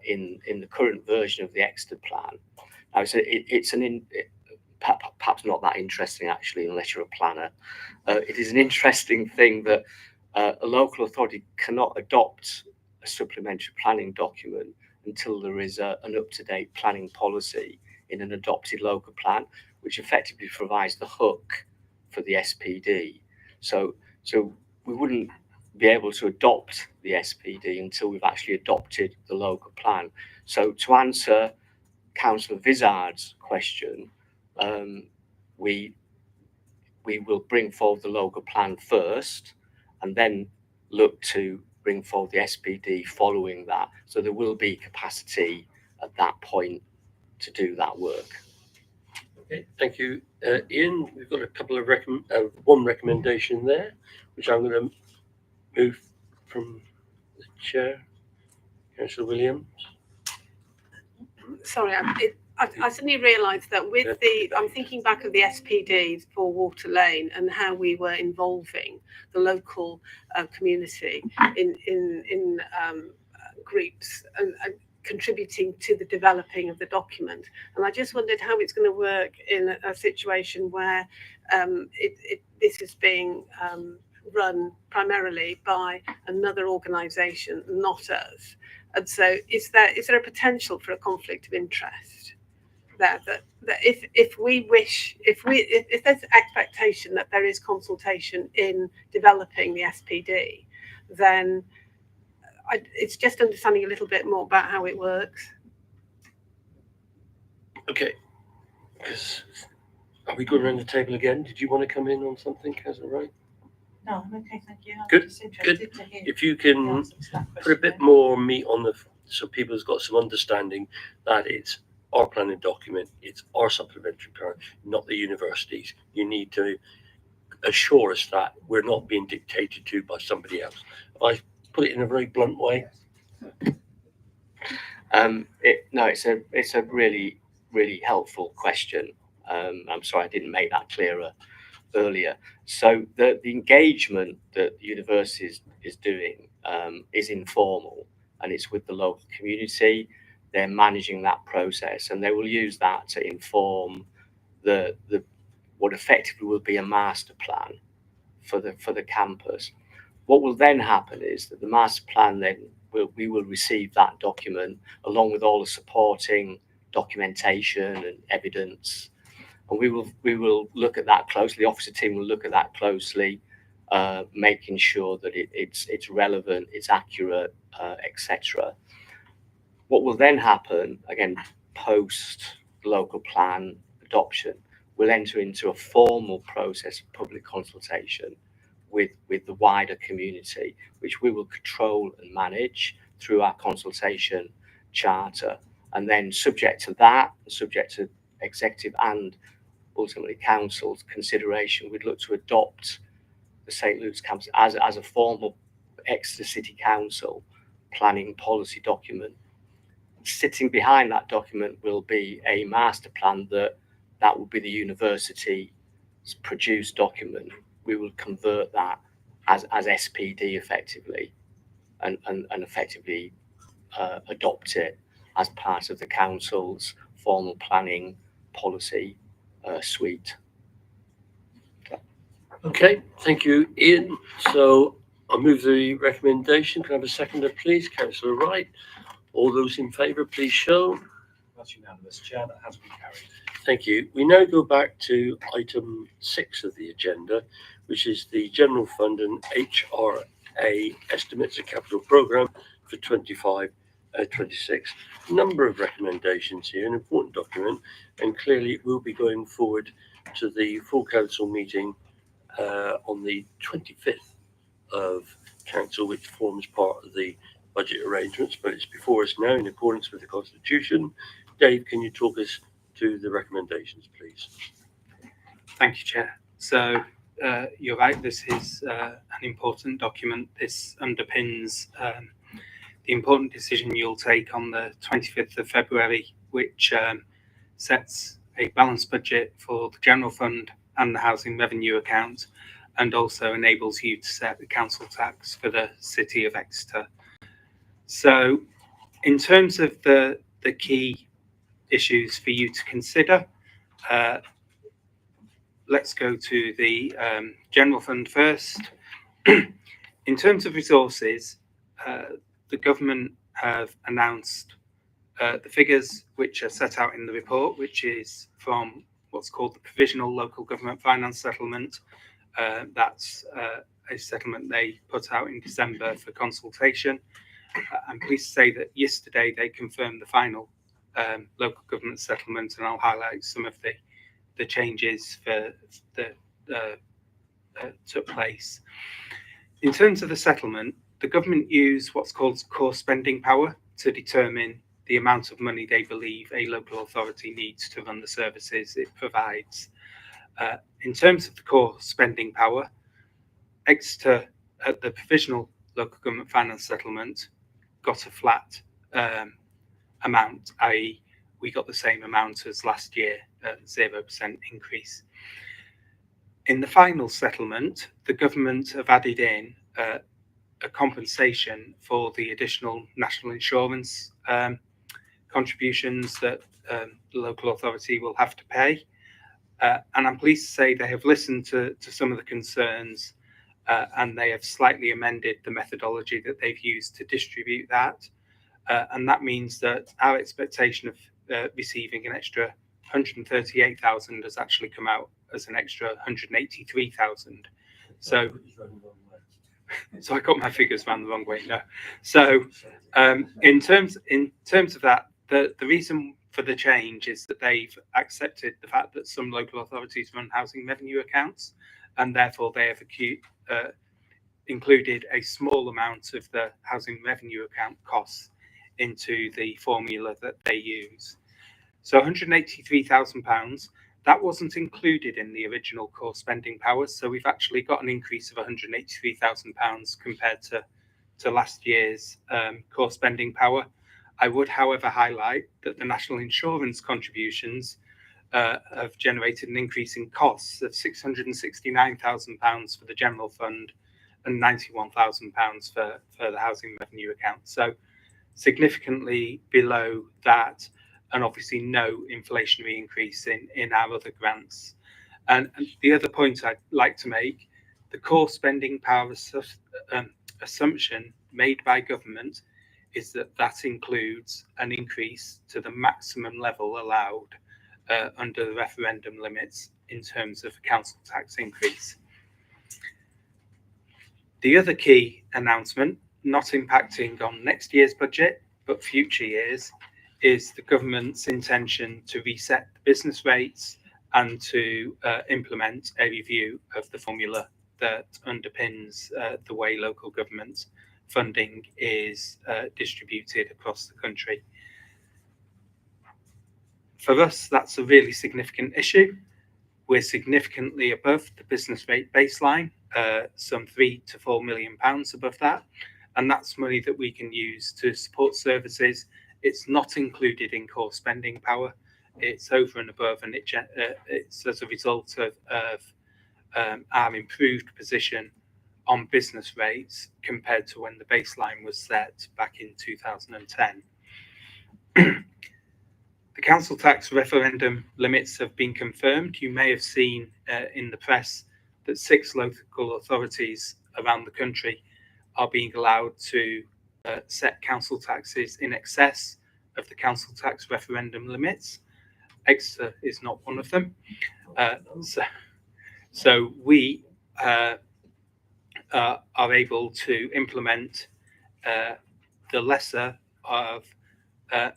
Speaker 11: in the current version of the Exeter plan. Now, perhaps not that interesting actually, unless you're a planner. It is an interesting thing that a local authority cannot adopt a supplementary planning document until there is an up-to-date planning policy in an adopted local plan, which effectively provides the hook for the SPD. So we wouldn't be able to adopt the SPD until we've actually adopted the local plan. So to answer Councillor Vizard's question, we will bring forward the local plan first and then look to bring forward the SPD following that. So there will be capacity at that point to do that work.
Speaker 1: Okay, thank you, Ian. We've got a couple of one recommendation there, which I'm going to move from the chair, Councillor Williams.
Speaker 6: Sorry, I suddenly realised that with I'm thinking back of the SPDs for Water Lane and how we were involving the local community in groups and contributing to the developing of the document. And I just wondered how it's going to work in a situation where this is being run primarily by another organisation, not us. And so is there a potential for a conflict of interest there, that if there's expectation that there is consultation in developing the SPD, then it's just understanding a little bit more about how it works.
Speaker 1: Okay, are we going around the table again? Did you want to come in on something, Councillor Wright?
Speaker 4: No, I'm okay, thank you. I'm
Speaker 1: Good,
Speaker 4: just interested to hear
Speaker 1: If you
Speaker 4: the
Speaker 1: can
Speaker 4: answers to that
Speaker 1: put a bit
Speaker 4: question.
Speaker 1: more meat on so people's got some understanding that it's our planning document, it's our supplementary plan, not the universities. You need to assure us that we're not being dictated to by somebody else. I put it in a very blunt way.
Speaker 11: It's a really, really helpful question. I'm sorry I didn't make that clearer earlier. So the engagement that the university is doing is informal, and it's with the local community. They're managing that process, and they will use that to inform the what effectively will be a master plan for the campus. What will then happen is that the master plan we will receive that document along with all the supporting documentation and evidence, and we will look at that closely. The officer team will look at that closely, making sure that it's relevant, it's accurate, etc. What will then happen, again, post local plan adoption, we'll enter into a formal process of public consultation with the wider community, which we will control and manage through our consultation charter. And then subject to that, subject to executive and ultimately council's consideration, we'd look to adopt the St. Luke's campus as a formal Exeter City Council planning policy document. Sitting behind that document will be a master plan that will be the university's produced document. We will convert that as SPD effectively and effectively adopt it as part of the council's formal planning policy suite.
Speaker 1: Okay, thank you, Ian. So I'll move the recommendation. Can I have a seconder, please? Councillor Wright. All those in favour, please show.
Speaker 10: That's unanimous, Chair. That has been carried.
Speaker 1: Thank you. We now go back to item 6 of the agenda, which is the General Fund and HRA Estimates of Capital Programme for 25-26. Number of recommendations here, an important document, and clearly it will be going forward to the full council meeting on the 25th of council, which forms part of the budget arrangements, but it's before us now in accordance with the Constitution. Dave, can you talk us to the recommendations, please?
Speaker 2: Thank you, Chair. So you're right, this is an important document. This underpins the important decision you'll take on the 25th of February, which sets a balanced budget for the General Fund and the Housing Revenue Account, and also enables you to set the council tax for the city of Exeter. So in terms of the key issues for you to consider, let's go to the general fund first. In terms of resources, the government have announced the figures which are set out in the report, which is from what's called the Provisional Local Government Finance Settlement. That's a settlement they put out in December for consultation. I'm pleased to say that yesterday they confirmed the final local government settlement, and I'll highlight some of the changes that took place. In terms of the settlement, the government used what's called core spending power to determine the amount of money they believe a local authority needs to run the services it provides. In terms of the core spending power, Exeter at the Provisional Local Government Finance Settlement got a flat amount, i.e. we got the same amount as last year, 0% increase. In the final settlement, the government have added in a compensation for the additional national insurance contributions that the local authority will have to pay. And I'm pleased to say they have listened to some of the concerns and they have slightly amended the methodology that they've used to distribute that. And that means that our expectation of receiving an extra 138,000 has actually come out as an extra 183,000. So I got my figures round the wrong way. No. So in terms of that, the reason for the change is that they've accepted the fact that some local authorities run housing revenue accounts, and therefore they have included a small amount of the housing revenue account costs into the formula that they use. So £183,000, that wasn't included in the original core spending powers. So we've actually got an increase of £183,000 compared to last year's core spending power. I would, however, highlight that the national insurance contributions have generated an increase in costs of £669,000 for the general fund and £91,000 for the housing revenue account. So significantly below that, and obviously no inflationary increase in our other grants. And the other point I'd like to make, the core spending power assumption made by government is that includes an increase to the maximum level allowed under the referendum limits in terms of council tax increase. The other key announcement, not impacting on next year's budget, but future years, is the government's intention to reset the business rates and to implement a review of the formula that underpins the way local government funding is distributed across the country. For us, that's a really significant issue. We're significantly above the business rate baseline, some £3 to £4 million above that, and that's money that we can use to support services. It's not included in core spending power. It's over and above, and it's as a result of our improved position on business rates compared to when the baseline was set back in 2010. The council tax referendum limits have been confirmed. You may have seen in the press that 6 local authorities around the country are being allowed to set council taxes in excess of the council tax referendum limits. Exeter is not one of them. So we are able to implement the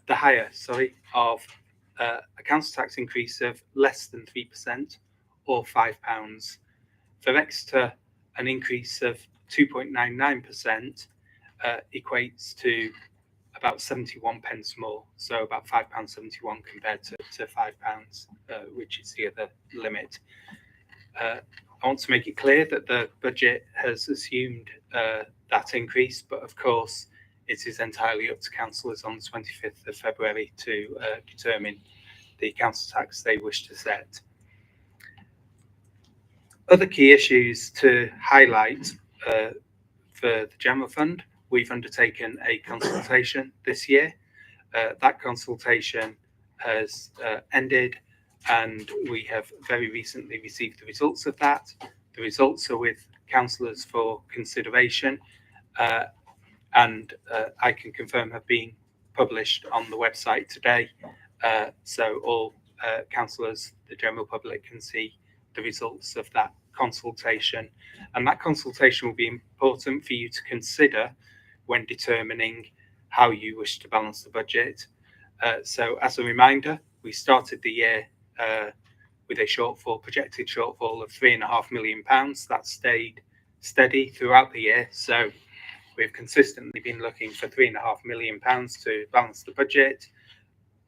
Speaker 2: higher of a council tax increase of less than 3% or £5. For Exeter, an increase of 2.99% equates to about 71 pence more, so about £5.71 compared to £5, which is the other limit. I want to make it clear that the budget has assumed that increase, but of course it is entirely up to councillors on the 25th of February to determine the council tax they wish to set. Other key issues to highlight for the general fund, we've undertaken a consultation this year. That consultation has ended, and we have very recently received the results of that. The results are with councillors for consideration, and I can confirm have been published on the website today. So all councillors, the general public, can see the results of that consultation. And that consultation will be important for you to consider when determining how you wish to balance the budget. So as a reminder, we started the year with a projected shortfall of £3.5 million. That stayed steady throughout the year. So we've consistently been looking for £3.5 million to balance the budget.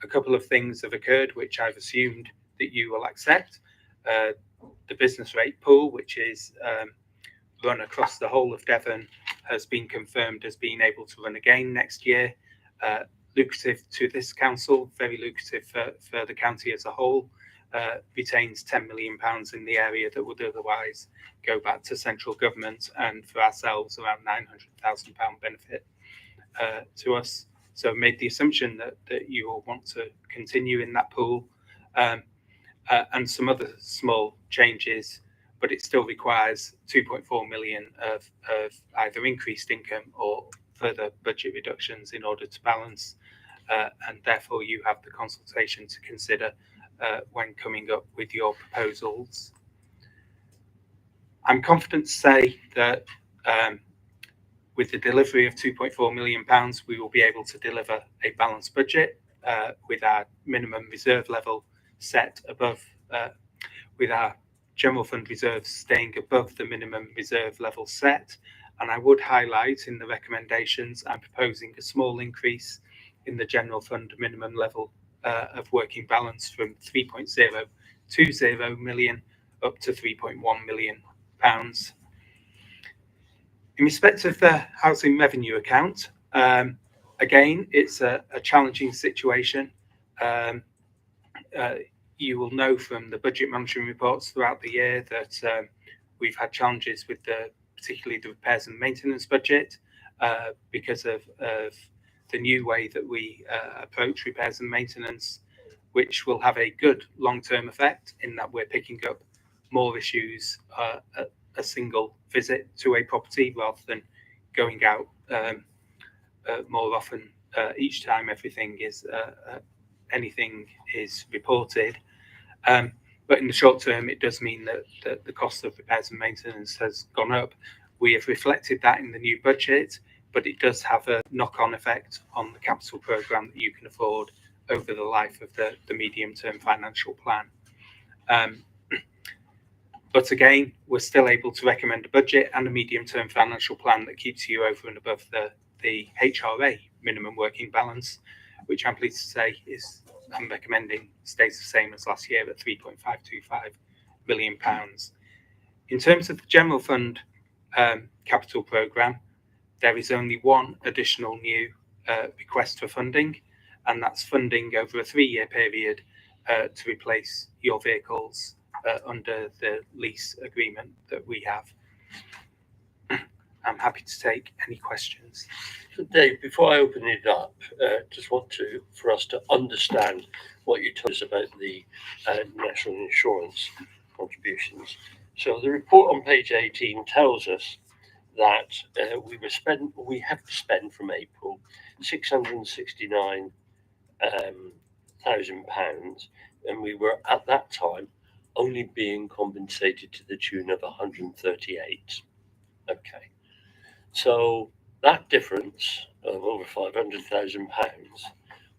Speaker 2: A couple of things have occurred which I've assumed that you will accept. The business rate pool, which is run across the whole of Devon, has been confirmed as being able to run again next year. Lucrative to this council, very lucrative for the county as a whole. Retains £10 million in the area that would otherwise go back to central government, and for ourselves around £900,000 benefit to us. So made the assumption that you will want to continue in that pool, and some other small changes, but it still requires 2.4 million of either increased income or further budget reductions in order to balance, and therefore you have the consultation to consider when coming up with your proposals. I'm confident to say that with the delivery of £2.4 million, we will be able to deliver a balanced budget with our minimum reserve level set above, with our general fund reserves staying above the minimum reserve level set. And I would highlight in the recommendations, I'm proposing a small increase in the general fund minimum level of working balance from 3.020 million up to 3.1 million pounds. In respect of the housing revenue account, again, it's a challenging situation. You will know from the budget monitoring reports throughout the year that we've had challenges with particularly the repairs and maintenance budget because of the new way that we approach repairs and maintenance, which will have a good long-term effect in that we're picking up more issues at a single visit to a property rather than going out more often each time anything is reported. But in the short term, it does mean that the cost of repairs and maintenance has gone up. We have reflected that in the new budget, but it does have a knock-on effect on the capital programme that you can afford over the life of the medium-term financial plan. But again, we're still able to recommend a budget and a medium-term financial plan that keeps you over and above the HRA minimum working balance, which I'm pleased to say I'm recommending stays the same as last year at £3.525 million. In terms of the general fund capital programme, there is only one additional new request for funding, and that's funding over a 3-year period to replace your vehicles under the lease agreement that we have. I'm happy to take any questions.
Speaker 1: So Dave, before I open it up, just want for us to understand what you told us about the national insurance contributions. So the report on page 18 tells us that we have to spend from April £669,000, and we were at that time only being compensated to the tune of 138. Okay. So that difference of over £500,000,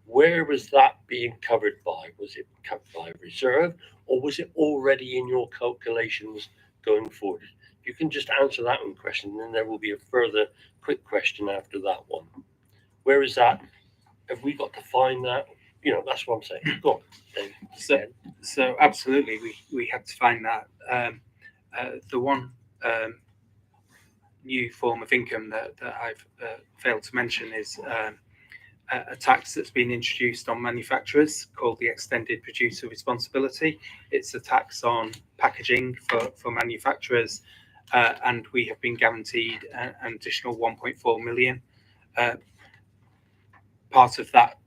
Speaker 1: where was that being covered by? Was it covered by reserve, or was it already in your calculations going forward? You can just answer that one question, and then there will be a further quick question after that one. Where is that? Have we got to find that? That's what I'm saying. Go on, Dave.
Speaker 2: So absolutely, we had to find that. The one new form of income that I've failed to mention is a tax that's been introduced on manufacturers called the extended producer responsibility. It's a tax on packaging for manufacturers, and we have been guaranteed an additional 1.4 million. Part of that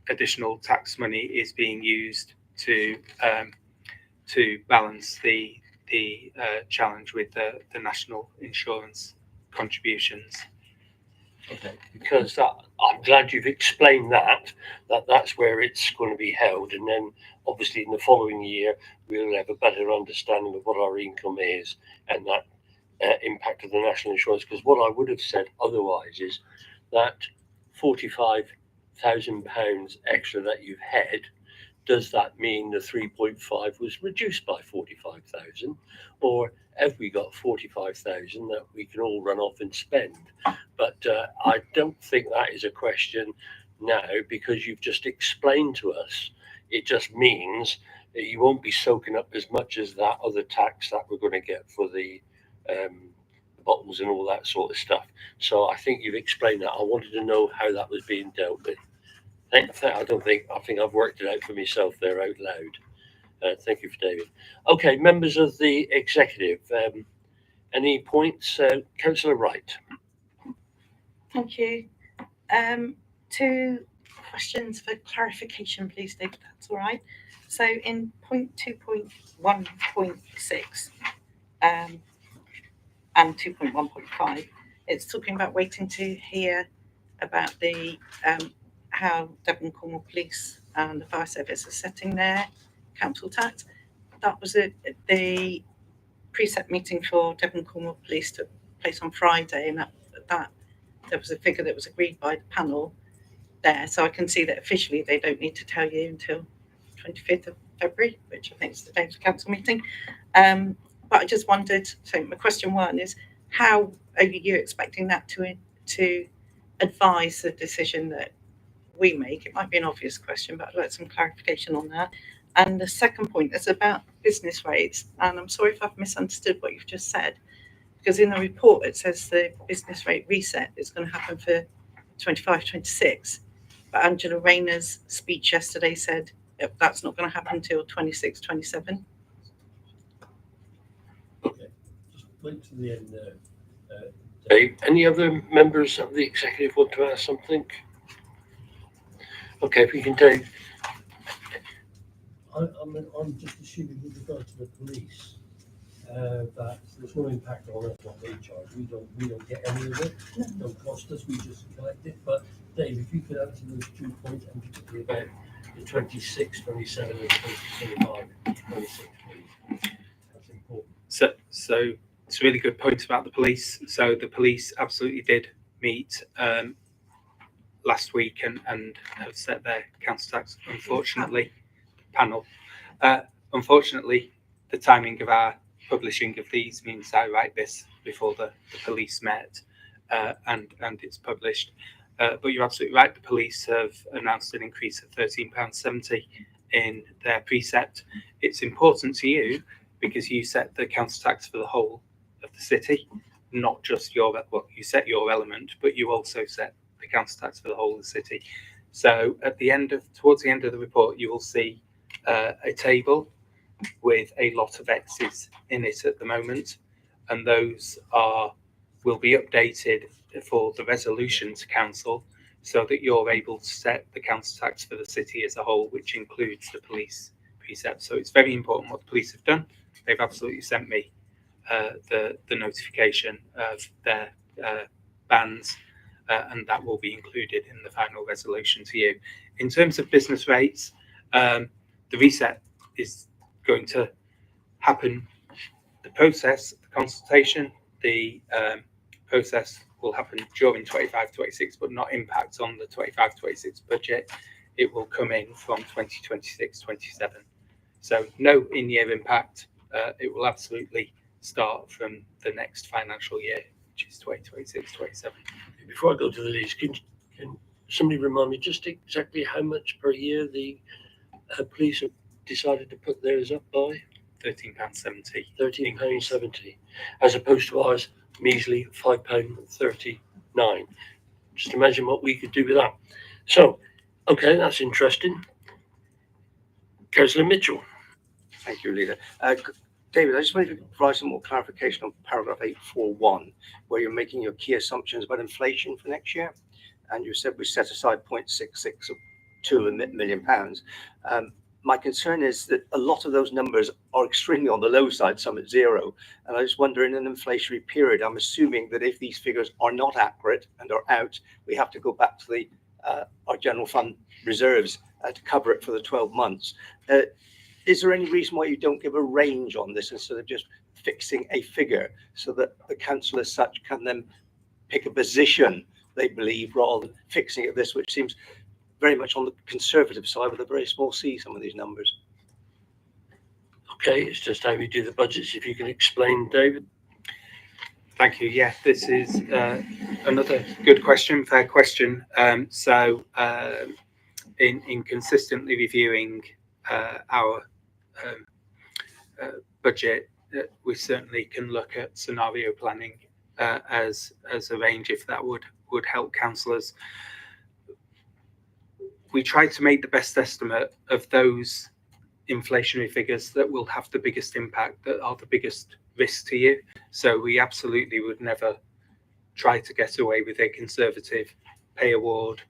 Speaker 2: additional tax money is being used to balance the challenge with the national insurance contributions.
Speaker 1: Okay, because I'm glad you've explained that's where it's going to be held, and then obviously in the following year we'll have a better understanding of what our income is and that impact of the national insurance. Because what I would have said otherwise is that £45,000 extra that you've had, does that mean the 3.5 was reduced by 45,000, or have we got 45,000 that we can all run off and spend? But I don't think that is a question now, because you've just explained to us. It just means that you won't be soaking up as much as that other tax that we're going to get for the bottles and all that sort of stuff. So I think you've explained that. I wanted to know how that was being dealt with. I think I've worked it out for myself there out loud. Thank you for David. Okay, members of the executive, any points? Councillor Wright.
Speaker 4: Thank you. 2 questions for clarification, please, David, that's all right. So in point 2.1.6 and 2.1.5, it's talking about waiting to hear about the how Devon and Cornwall Police and the Fire Service are setting their council tax. That was the preset meeting for Devon and Cornwall Police took place on Friday, and that there was a figure that was agreed by the panel there. So I can see that officially they don't need to tell you until 25th of February, which I think is the day of the council meeting. But I just wondered, so my question 1 is, how are you expecting that to advise the decision that we make? It might be an obvious question, but I'd like some clarification on that. And the second point is about business rates. And I'm sorry if I've misunderstood what you've just said, because in the report it says the business rate reset is going to happen for 25-26. But Angela Rayner's speech yesterday said that's not going to happen until 26-27.
Speaker 1: Okay, just wait to the end there. Dave, any other members of the executive want to ask something? Okay, if we can take.
Speaker 10: I'm just assuming with regard to the police that there's no impact on us what they charge. We don't get any of it. It don't cost us. We just collect it. But Dave, if you could answer those 2 points, and particularly about the 26, 27, and 25, 26, please. That's important.
Speaker 2: So it's a really good point about the police. So the police absolutely did meet last week and have set their council tax. Unfortunately, panel. Unfortunately, the timing of our publishing of these means I write this before the police met and it's published. But you're absolutely right. The police have announced an increase of £13.70 in their precept. It's important to you because you set the council tax for the whole of the city, not just you set your element, but you also set the council tax for the whole of the city. So towards the end of the report, you will see a table with a lot of X's in it at the moment, and those will be updated for the resolution to council so that you're able to set the council tax for the city as a whole, which includes the police precept. So it's very important what the police have done. They've absolutely sent me the notification of their bans, and that will be included in the final resolution to you. In terms of business rates, the reset is going to happen. The process, the consultation, the process will happen during 25-26, but not impact on the 25-26 budget. It will come in from 2026-27. So no in-year impact. It will absolutely start from the next financial year, which is 2026-27.
Speaker 1: Before I go to the list, can somebody remind me just exactly how much per year the police have decided to put theirs up by?
Speaker 2: £13.70.
Speaker 1: £13.70, as opposed to ours measly £5.39. Just imagine what we could do with that. So, okay, that's interesting. Councillor Mitchell.
Speaker 7: Thank you, Leader. David, I just wanted to provide some more clarification on paragraph 841, where you're making your key assumptions about inflation for next year. And you said we set aside 0.66 million pounds. My concern is that a lot of those numbers are extremely on the low side, some at zero. And I just wonder, in an inflationary period, I'm assuming that if these figures are not accurate and are out, we have to go back to our general fund reserves to cover it for the 12 months. Is there any reason why you don't give a range on this instead of just fixing a figure, so that the council as such can then pick a position they believe, rather than fixing it this, which seems very much on the conservative side with a very small c, some of these numbers?
Speaker 1: Okay, it's just how we do the budgets. If you can explain, David.
Speaker 2: Thank you. Yeah, this is another good question, fair question. In consistently reviewing our budget, we certainly can look at scenario planning as a range, if that would help councillors. We try to make the best estimate of those inflationary figures that will have the biggest impact, that are the biggest risk to you. So we absolutely would never try to get away with a conservative pay award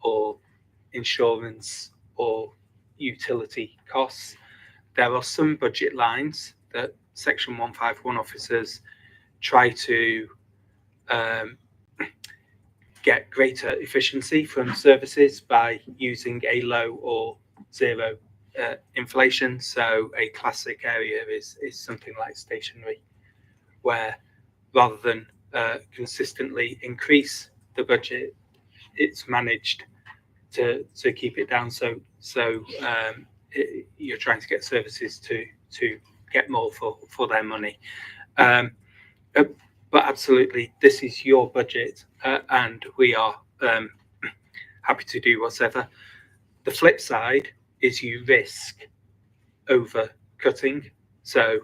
Speaker 2: or insurance or utility costs. There are some budget lines that Section 151 officers try to get greater efficiency from services by using a low or zero inflation. So a classic area is something like stationery, where rather than consistently increase the budget, it's managed to keep it down. So you're trying to get services to get more for their money. But absolutely, this is your budget, and we are happy to do whatever. The flip side is you risk over cutting. So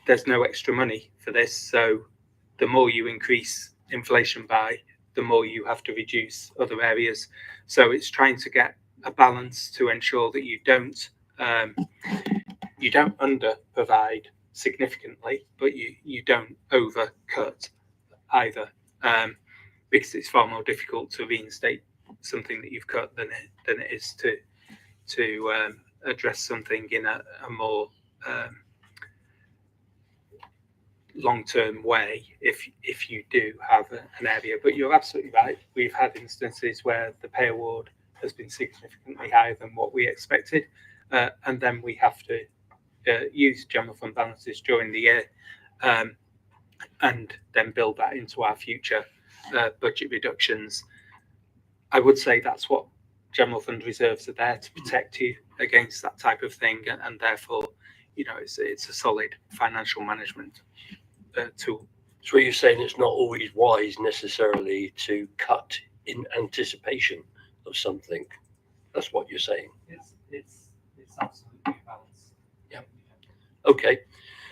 Speaker 2: there's no extra money for this. So the more you increase inflation by, the more you have to reduce other areas. So it's trying to get a balance to ensure that you don't under provide significantly, but you don't overcut either, because it's far more difficult to reinstate something that you've cut than it is to address something in a more long-term way if you do have an area. But you're absolutely right, we've had instances where the pay award has been significantly higher than what we expected, and then we have to use general fund balances during the year, and then build that into our future budget reductions. I would say that's what general fund reserves are there to protect you against that type of thing, and therefore, it's a solid financial management tool.
Speaker 1: So you're saying it's not always wise necessarily to cut in anticipation of something. That's what you're saying.
Speaker 2: It's absolutely a balance.
Speaker 1: Yeah. Okay.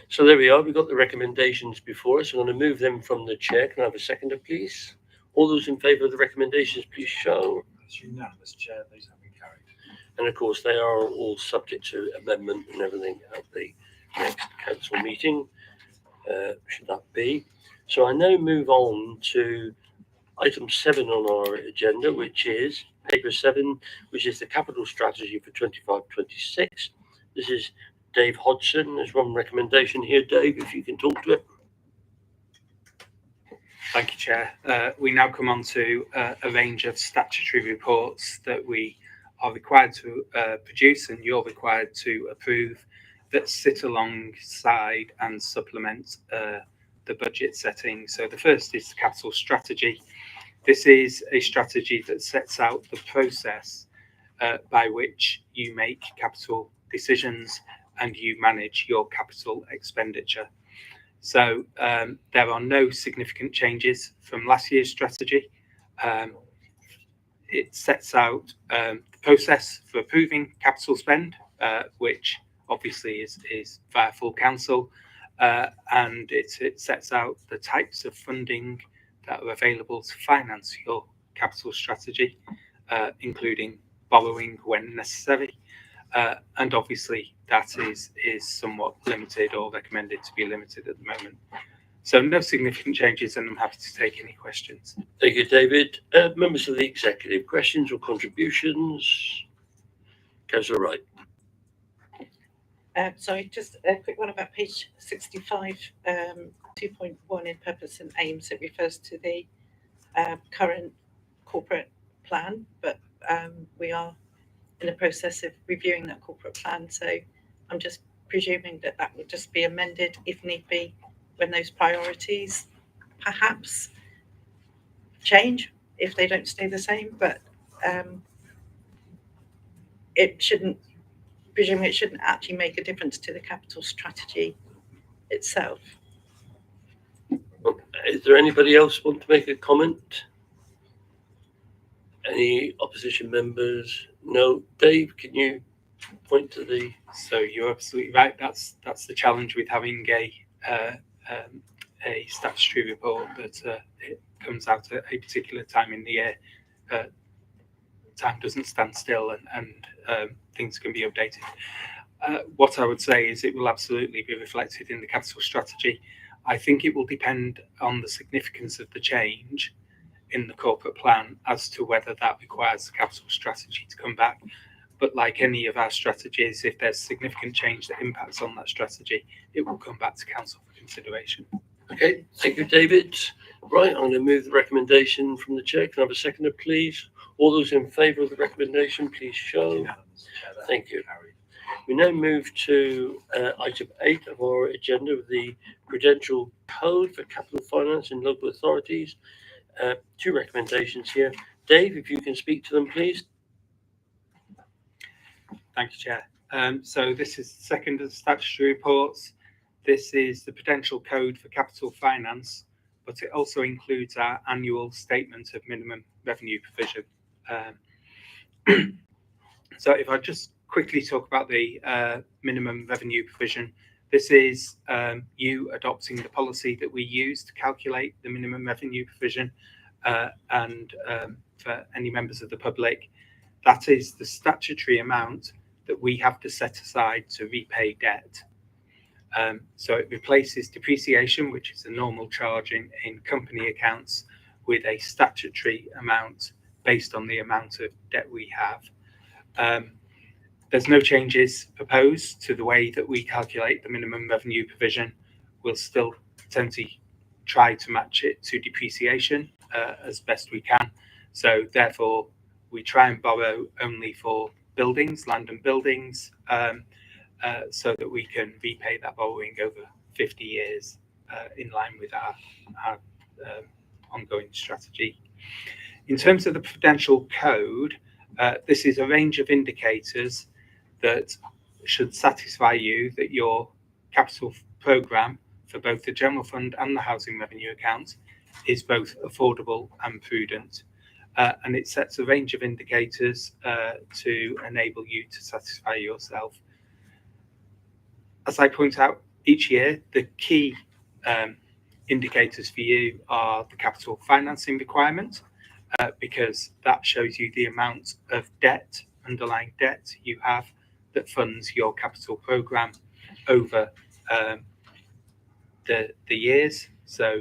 Speaker 1: So there we are. We've got the recommendations before us. I'm going to move them from the chair. Can I have a seconder, please? All those in favour of the recommendations, please show.
Speaker 12: That's unanimous, Chair. These have been carried.
Speaker 1: And of course, they are all subject to amendment and everything at the next council meeting, should that be. So I now move on to item 7 on our agenda, which is paper 7, which is the capital strategy for 25-26. This is Dave Hodgson. There's one recommendation here, Dave, if you can talk to it.
Speaker 2: Thank you, Chair. We now come on to a range of statutory reports that we are required to produce, and you're required to approve, that sit alongside and supplement the budget setting. So the first is the capital strategy. This is a strategy that sets out the process by which you make capital decisions and you manage your capital expenditure. So there are no significant changes from last year's strategy. It sets out the process for approving capital spend, which obviously is via full council, and it sets out the types of funding that are available to finance your capital strategy. including borrowing when necessary. And obviously that is somewhat limited or recommended to be limited at the moment. So no significant changes, and I'm happy to take any questions.
Speaker 1: Thank you, David. Members of the executive, questions or contributions? Councillor Wright.
Speaker 4: Sorry, just a quick one about page 65, 2.1 in purpose and aims. It refers to the current corporate plan, but we are in the process of reviewing that corporate plan. So I'm just presuming that that would just be amended if need be when those priorities perhaps change if they don't stay the same, but it shouldn't, presumably it shouldn't actually make a difference to the capital strategy itself.
Speaker 1: Is there anybody else want to make a comment? Any opposition members? No. Dave, can you point to the...
Speaker 2: So you're absolutely right. That's the challenge with having a statutory report that it comes out at a particular time in the year. Time doesn't stand still, and things can be updated. What I would say is it will absolutely be reflected in the capital strategy. I think it will depend on the significance of the change in the corporate plan as to whether that requires the capital strategy to come back. But like any of our strategies, if there's significant change that impacts on that strategy, it will come back to council for consideration.
Speaker 1: Okay, thank you, David. Right, I'm going to move the recommendation from the chair. Can I have a seconder, please? All those in favour of the recommendation, please show. Thank you. We now move to item 8 of our agenda, the Prudential Code for Capital Finance in Local Authorities. 2 recommendations here. Dave, if you can speak to them, please.
Speaker 2: Thank you, Chair. So this is the second of the statutory reports. This is the Prudential Code for Capital Finance, but it also includes our annual statement of minimum revenue provision. So if I just quickly talk about the minimum revenue provision, this is you adopting the policy that we use to calculate the minimum revenue provision, and for any members of the public, that is the statutory amount that we have to set aside to repay debt. So it replaces depreciation, which is a normal charge in company accounts, with a statutory amount based on the amount of debt we have. There's no changes proposed to the way that we calculate the minimum revenue provision. We'll still tend to try to match it to depreciation as best we can. So therefore, we try and borrow only for buildings, land and buildings, so that we can repay that borrowing over 50 years in line with our ongoing strategy. In terms of the Prudential Code, this is a range of indicators that should satisfy you that your capital programme for both the general fund and the housing revenue account is both affordable and prudent. And it sets a range of indicators to enable you to satisfy yourself. As I point out each year, the key indicators for you are the capital financing requirement, because that shows you the amount of debt, underlying debt you have that funds your capital programme over the years. So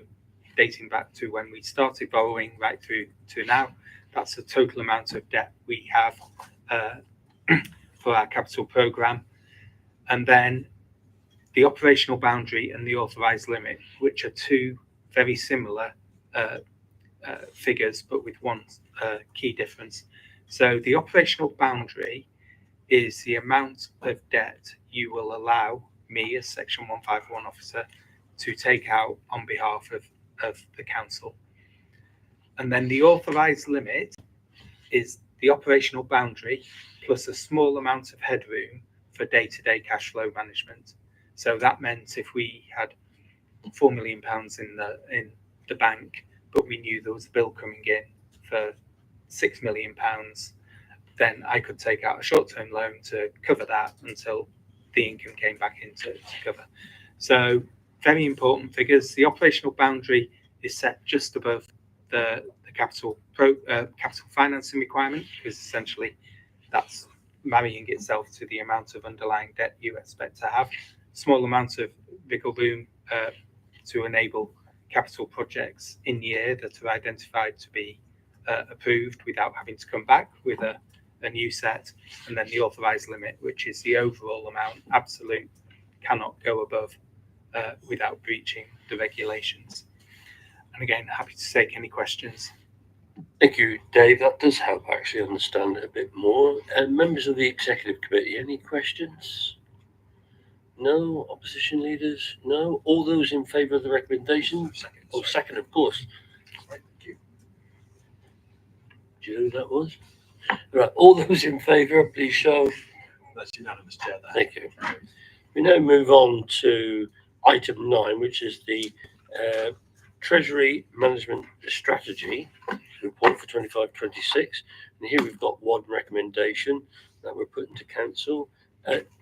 Speaker 2: dating back to when we started borrowing right through to now, that's the total amount of debt we have for our capital programme. And then the operational boundary and the authorised limit, which are 2 very similar figures, but with one key difference. So the operational boundary is the amount of debt you will allow me as Section 151 officer to take out on behalf of the council. And then the authorised limit is the operational boundary plus a small amount of headroom for day-to-day cash flow management. So that meant if we had £4 million in the bank, but we knew there was a bill coming in for £6 million, then I could take out a short-term loan to cover that until the income came back in to cover. So very important figures. The operational boundary is set just above the capital financing requirement, because essentially that's marrying itself to the amount of underlying debt you expect to have. Small amount of wiggle room to enable capital projects in year that are identified to be approved without having to come back with a new set, and then the authorised limit, which is the overall amount, absolute, cannot go above without breaching the regulations. And again, happy to take any questions.
Speaker 1: Thank you, Dave. That does help actually understand it a bit more. And members of the executive committee, any questions? No. Opposition leaders? No. All those in favour of the recommendation? Oh, second, of course.
Speaker 12: Thank you.
Speaker 1: Do you know who that was? Right. All those in favour, please show.
Speaker 12: That's unanimous, Chair. There.
Speaker 1: Thank you. We now move on to item 9, which is the Treasury Management Strategy report for 25-26. And here we've got one recommendation that we're putting to council.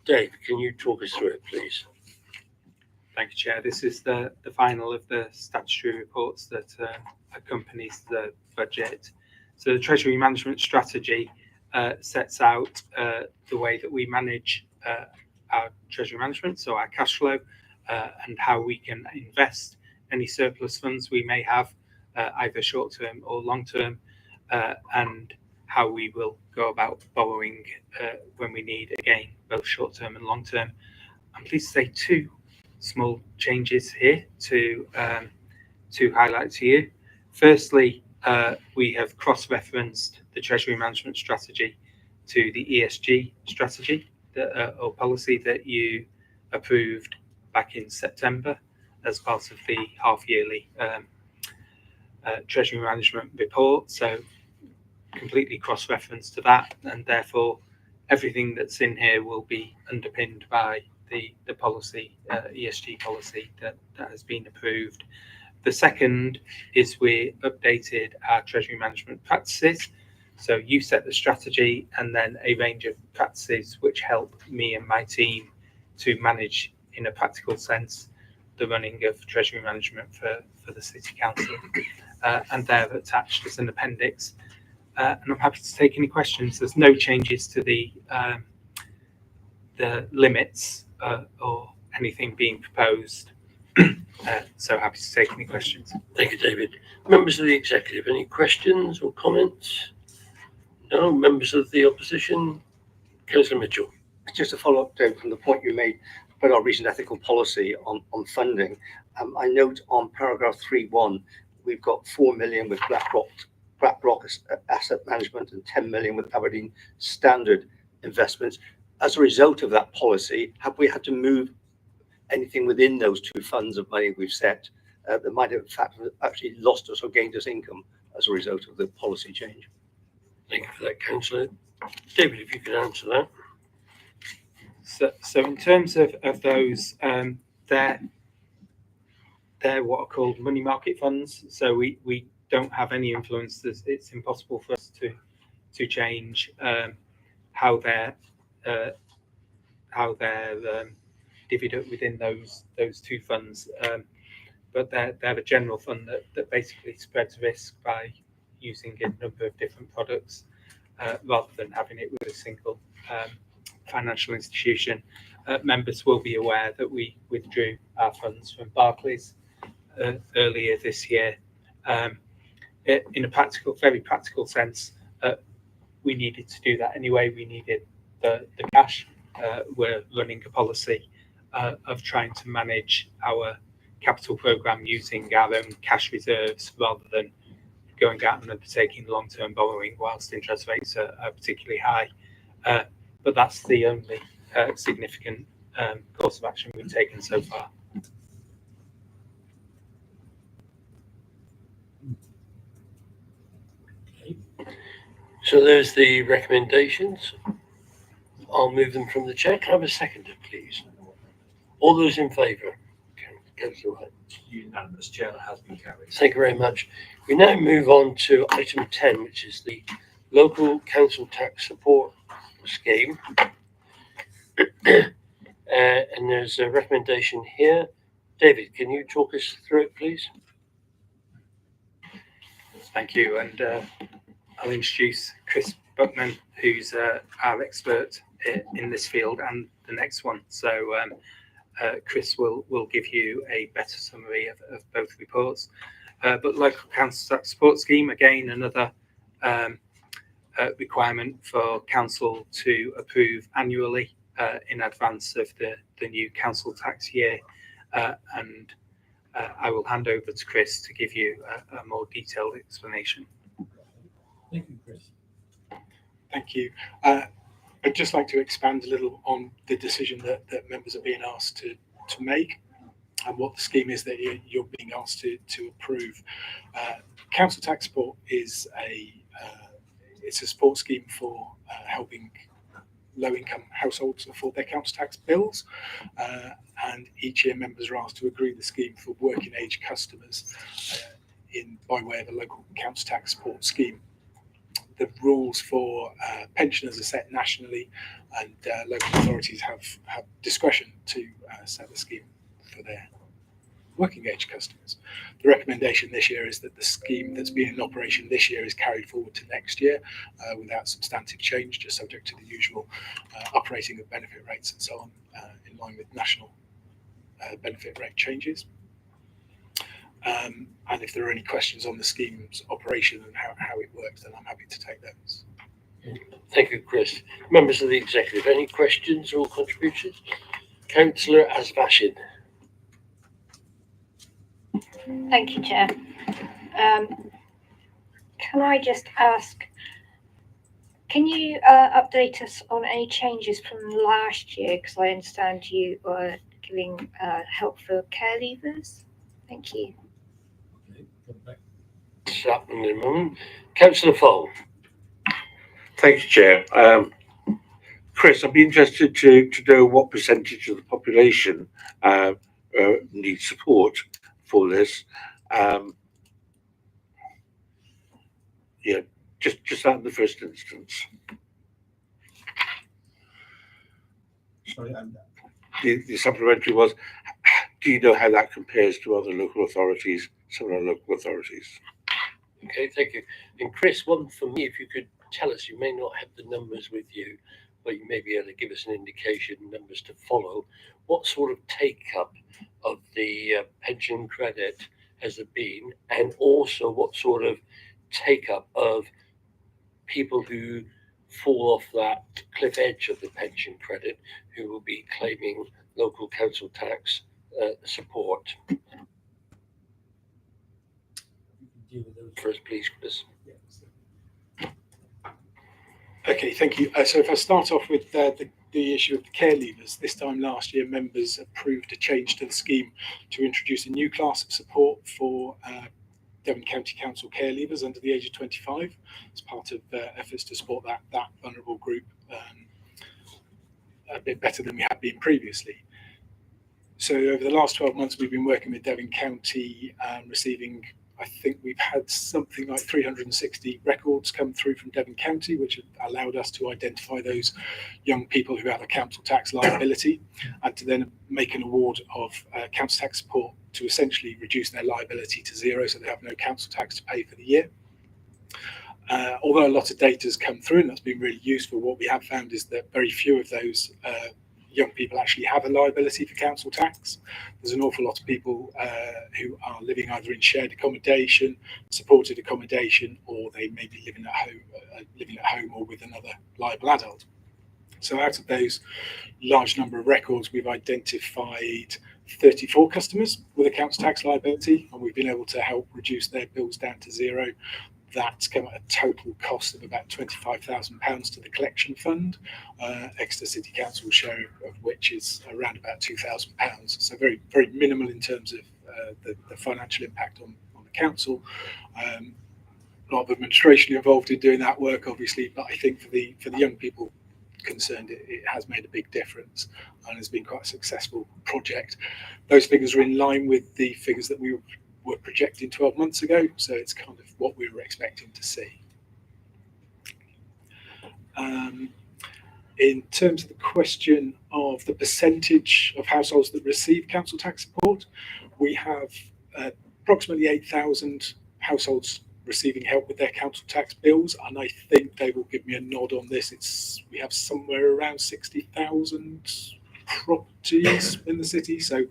Speaker 1: Dave, can you talk us through it, please?
Speaker 2: Thank you, Chair. This is the final of the statutory reports that accompanies the budget. So the Treasury Management Strategy sets out the way that we manage our treasury management, so our cash flow, and how we can invest any surplus funds we may have, either short-term or long-term, and how we will go about borrowing when we need, again, both short-term and long-term. I'm pleased to say 2 small changes here to highlight to you. Firstly, we have cross-referenced the Treasury Management Strategy to the ESG strategy or policy that you approved back in September as part of the half-yearly Treasury Management report. So completely cross-referenced to that, and therefore everything that's in here will be underpinned by the policy, ESG policy that has been approved. The second is we updated our treasury management practices. So you set the strategy and then a range of practices which help me and my team to manage in a practical sense the running of treasury management for the City Council. And they're attached as an appendix. And I'm happy to take any questions. There's no changes to the limits or anything being proposed. So happy to take any questions.
Speaker 1: Thank you, David. Members of the executive, any questions or comments? No. Members of the opposition? Councillor Mitchell.
Speaker 7: Just a follow-up, Dave, from the point you made about our recent ethical policy on funding. I note on paragraph 3.1, we've got 4 million with BlackRock asset management and 10 million with Aberdeen Standard investments. As a result of that policy, have we had to move anything within those 2 funds of money we've set that might have in fact actually lost us or gained us income as a result of the policy change?
Speaker 1: Thank you for that, Councillor. David, if you could answer that.
Speaker 2: So in terms of those, they're what are called money market funds. So we don't have any influence. It's impossible for us to change how they're divvied up within those 2 funds. But they're a general fund that basically spreads risk by using a number of different products rather than having it with a single financial institution. Members will be aware that we withdrew our funds from Barclays earlier this year. In a very practical sense, we needed to do that anyway. We needed the cash. We're running a policy of trying to manage our capital programme using our own cash reserves rather than going out and undertaking long-term borrowing whilst interest rates are particularly high. But that's the only significant course of action we've taken so far.
Speaker 1: Okay. So there's the recommendations. I'll move them from the chair. Can I have a seconder, please? All those in favour? Councillor White.
Speaker 12: Unanimous, Chair. That has been carried.
Speaker 1: Thank you very much. We now move on to item 10, which is the Local Council Tax Support Scheme. And there's a recommendation here. David, can you talk us through it, please?
Speaker 2: Thank you. And I'll introduce Chris Buckman, who's our expert in this field and the next one. So Chris will give you a better summary of both reports. But local council tax support scheme, again, another requirement for council to approve annually in advance of the new council tax year. And I will hand over to Chris to give you a more detailed explanation.
Speaker 10: Thank you, Chris.
Speaker 13: Thank you. I'd just like to expand a little on the decision that members are being asked to make and what the scheme is that you're being asked to approve. Council tax support is it's a support scheme for helping low-income households afford their council tax bills, and each year members are asked to agree the scheme for working age customers by way of a local council tax support scheme. The rules for pensioners are set nationally, and local authorities have discretion to set the scheme for their working age customers. The recommendation this year is that the scheme that's been in operation this year is carried forward to next year without substantive change, just subject to the usual operating of benefit rates and so on, in line with national benefit rate changes. And if there are any questions on the scheme's operation and how it works, then I'm happy to take those.
Speaker 1: Thank you, Chris. Members of the executive, any questions or contributions? Councillor Asvashin.
Speaker 14: Thank you, Chair. Can I just ask, can you update us on any changes from last year? Because I understand you are giving help for care leavers. Thank you.
Speaker 10: Okay, come back.
Speaker 1: It's happening in a moment. Councillor Fole.
Speaker 15: Thank you, Chair. Chris, I'd be interested to know what percentage of the population needs support for this. Yeah, just that in the first instance.
Speaker 10: Sorry,
Speaker 15: The supplementary was, do you know how that compares to other local authorities, similar local authorities?
Speaker 1: Okay, thank you. And Chris, one for me, if you could tell us, you may not have the numbers with you, but you may be able to give us an indication, numbers to follow. What sort of take-up of the pension credit has there been, and also what sort of take-up of people who fall off that cliff edge of the pension credit, who will be claiming local council tax support?
Speaker 10: deal with those.
Speaker 1: First, please, Chris.
Speaker 13: Okay, thank you. So if I start off with the issue of the care leavers, this time last year members approved a change to the scheme to introduce a new class of support for Devon County Council care leavers under the age of 25 as part of efforts to support that vulnerable group a bit better than we had been previously. So over the last 12 months, we've been working with Devon County, receiving, I think we've had something like 360 records come through from Devon County, which have allowed us to identify those young people who have a council tax liability and to then make an award of council tax support to essentially reduce their liability to zero, so they have no council tax to pay for the year. Although a lot of data has come through and that's been really useful, what we have found is that very few of those young people actually have a liability for council tax. There's an awful lot of people who are living either in shared accommodation, supported accommodation, or they may be living at home or with another liable adult. So out of those large number of records, we've identified 34 customers with a council tax liability, and we've been able to help reduce their bills down to zero. That's come at a total cost of about £25,000 to the collection fund, Exeter City Council's share of which is around about £2,000. So very, very minimal in terms of the financial impact on the council. A lot of administration involved in doing that work, obviously, but I think for the young people concerned, it has made a big difference and has been quite a successful project. Those figures are in line with the figures that we were projecting 12 months ago, so it's kind of what we were expecting to see. In terms of the question of the percentage of households that receive council tax support, we have approximately 8,000 households receiving help with their council tax bills, and I think they will give me a nod on this. We have somewhere around 60,000 properties in the city, so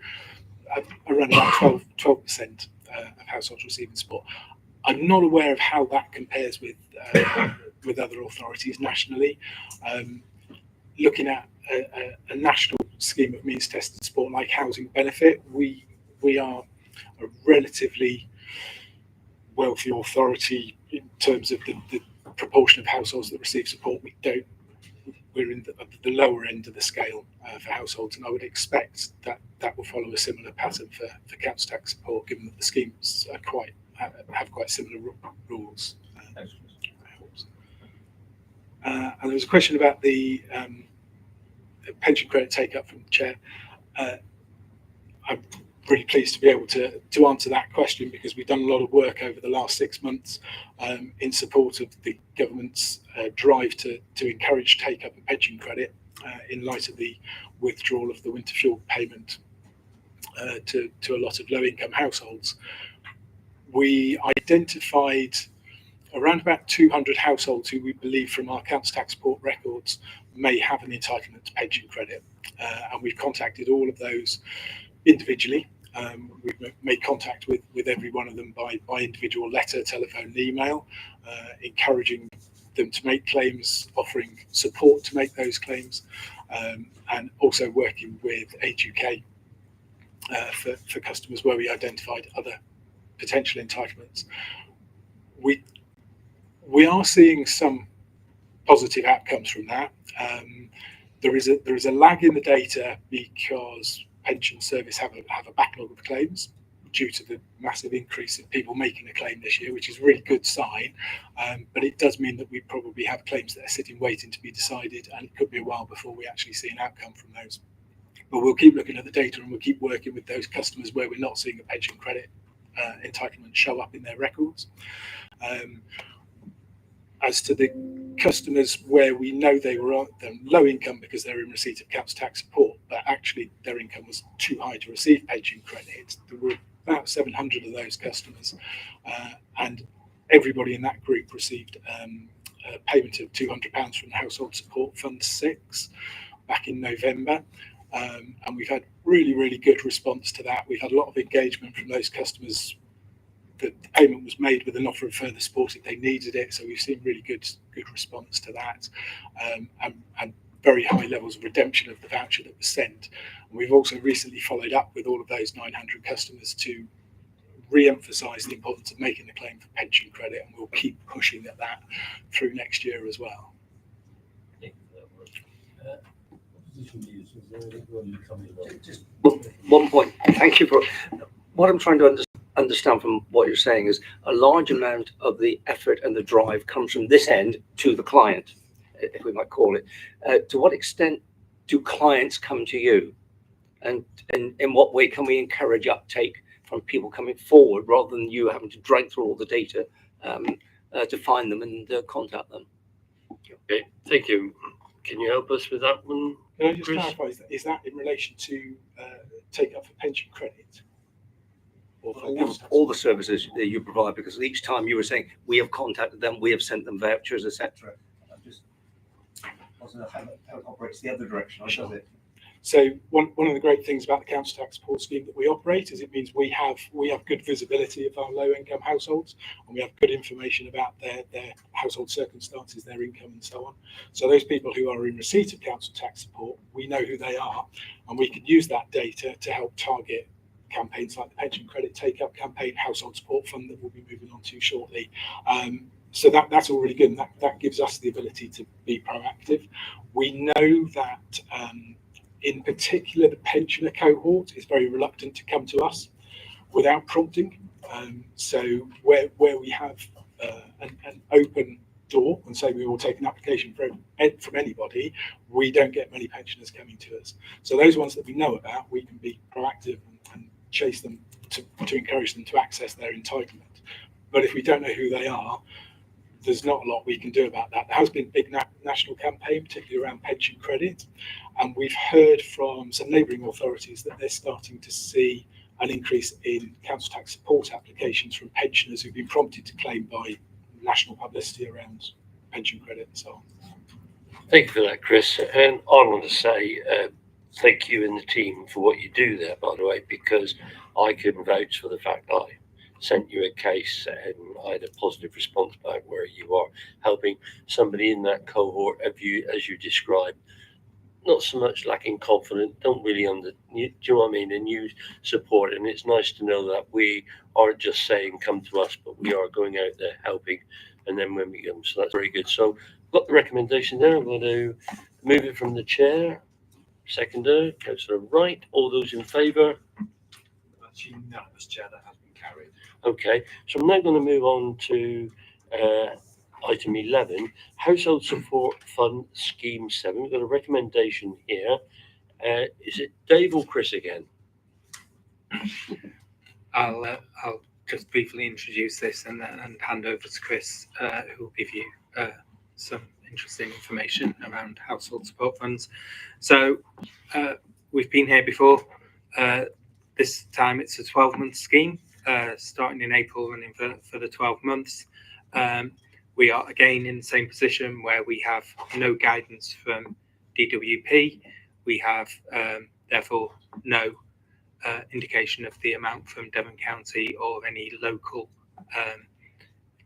Speaker 13: around about 12% of households receiving support. I'm not aware of how that compares with other authorities nationally. Looking at a national scheme of means tested support like housing benefit, we are a relatively wealthy authority in terms of the proportion of households that receive support. We're in the lower end of the scale for households, and I would expect that will follow a similar pattern for council tax support, given that the schemes are have quite similar rules. And there was a question about the pension credit take up from the chair. I'm really pleased to be able to answer that question, because we've done a lot of work over the last 6 months in support of the government's drive to encourage take up of pension credit in light of the withdrawal of the winter fuel payment to a lot of low income households. We identified around about 200 households who we believe from our council tax support records may have an entitlement to pension credit, and we've contacted all of those individually. We've made contact with every one of them by individual letter, telephone and email, encouraging them to make claims, offering support to make those claims, and also working with Age UK for customers where we identified other potential entitlements. We are seeing some positive outcomes from that. There is a lag in the data because pension service have a backlog of claims due to the massive increase in people making a claim this year, which is a really good sign. But it does mean that we probably have claims that are sitting waiting to be decided, and it could be a while before we actually see an outcome from those. But we'll keep looking at the data, and we'll keep working with those customers where we're not seeing a pension credit entitlement show up in their records. As to the customers where we know they were low income because they're in receipt of council tax support, but actually their income was too high to receive pension credit, there were about 700 of those customers, and everybody in that group received a payment of £200 from the Household Support Fund 6 back in November. And we've had really good response to that. We've had a lot of engagement from those customers. The payment was made with an offer of further support if they needed it, so we've seen really good response to that, and very high levels of redemption of the voucher that was sent. And we've also recently followed up with all of those 900 customers to re-emphasise the importance of making the claim for pension credit, and we'll keep pushing at that through next year as well.
Speaker 7: Just one point. Thank you for what I'm trying to understand from what you're saying is a large amount of the effort and the drive comes from this end to the client, if we might call it. To what extent do clients come to you, and in what way can we encourage uptake from people coming forward rather than you having to drag through all the data to find them and contact them?
Speaker 1: Okay, thank you. Can you help us with that one?
Speaker 13: Can I just
Speaker 1: Chris?
Speaker 13: clarify, is that in relation to take up for pension credit? Or for
Speaker 7: All the services that you provide, because each time you were saying we have contacted them, we have sent them vouchers, etc. I just wasn't how it operates the other direction, does it?
Speaker 13: So one of the great things about the council tax support scheme that we operate is it means we have good visibility of our low income households, and we have good information about their household circumstances, their income and so on. So those people who are in receipt of council tax support, we know who they are, and we can use that data to help target campaigns like the pension credit take-up campaign, household support fund that we'll be moving on to shortly. So that's all really good, and that gives us the ability to be proactive. We know that in particular the pensioner cohort is very reluctant to come to us without prompting. So where we have an open door and say we will take an application from anybody, we don't get many pensioners coming to us. So those ones that we know about, we can be proactive and chase them to encourage them to access their entitlement. But if we don't know who they are, there's not a lot we can do about that. There has been a big national campaign, particularly around pension credit, and we've heard from some neighbouring authorities that they're starting to see an increase in council tax support applications from pensioners who've been prompted to claim by national publicity around pension credit and so on.
Speaker 1: Thank you for that, Chris. And I want to say thank you and the team for what you do there, by the way, because I can vouch for the fact I sent you a case and I had a positive response back where you are helping somebody in that cohort of you, as you described, not so much lacking confidence, don't really do you know what I mean, and use support. And it's nice to know that we aren't just saying come to us, but we are going out there helping. And then when we come, so that's very good. So got the recommendation there. I'm going to move it from the chair. Seconder, Councillor Wright. All those in favour?
Speaker 12: That's unanimous, Chair. That has been carried.
Speaker 1: Okay, so I'm now going to move on to item 11, Household Support Fund Scheme 7. We've got a recommendation here. Is it Dave or Chris again?
Speaker 2: I'll just briefly introduce this and hand over to Chris, who will give you some interesting information around household support funds. So we've been here before. This time it's a 12-month scheme, starting in April, running for the 12 months. We are again in the same position where we have no guidance from DWP. We have therefore no indication of the amount from Devon County or any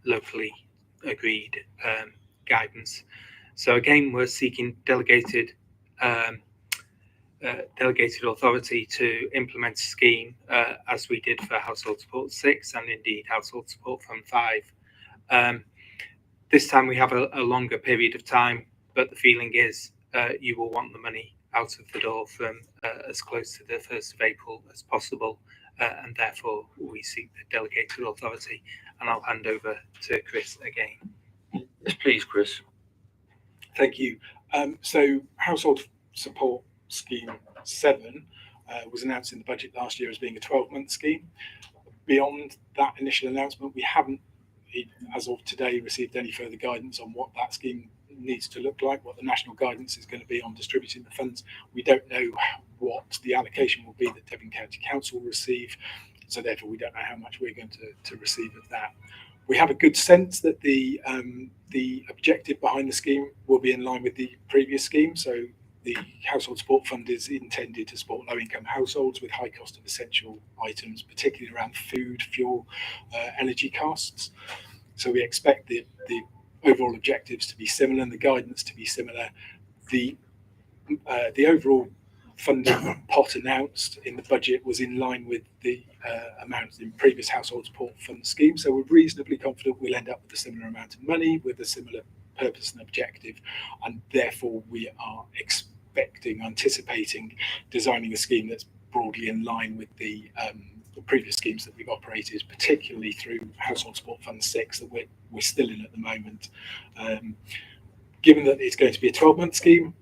Speaker 2: locally agreed guidance. So again, we're seeking delegated authority to implement a scheme as we did for Household Support 6 and indeed Household Support Fund 5. This time we have a longer period of time, but the feeling is you will want the money out of the door from as close to the 1st of April as possible, and therefore we seek the delegated authority. And I'll hand over to Chris again.
Speaker 1: Yes, please, Chris.
Speaker 13: Thank you. So Household Support Scheme 7 was announced in the budget last year as being a 12-month scheme. Beyond that initial announcement, we haven't, as of today, received any further guidance on what that scheme needs to look like, what the national guidance is going to be on distributing the funds. We don't know what the allocation will be that Devon County Council will receive, so therefore we don't know how much we're going to receive of that. We have a good sense that the objective behind the scheme will be in line with the previous scheme. So the Household Support Fund is intended to support low-income households with high cost of essential items, particularly around food, fuel, energy costs. So we expect the overall objectives to be similar and the guidance to be similar. The overall funding pot announced in the budget was in line with the amounts in previous Household Support Fund schemes. So we're reasonably confident we'll end up with a similar amount of money with a similar purpose and objective, and therefore we are anticipating designing a scheme that's broadly in line with the previous schemes that we've operated, particularly through Household Support Fund 6 that we're still in at the moment. Given that it's going to be a 12-month scheme,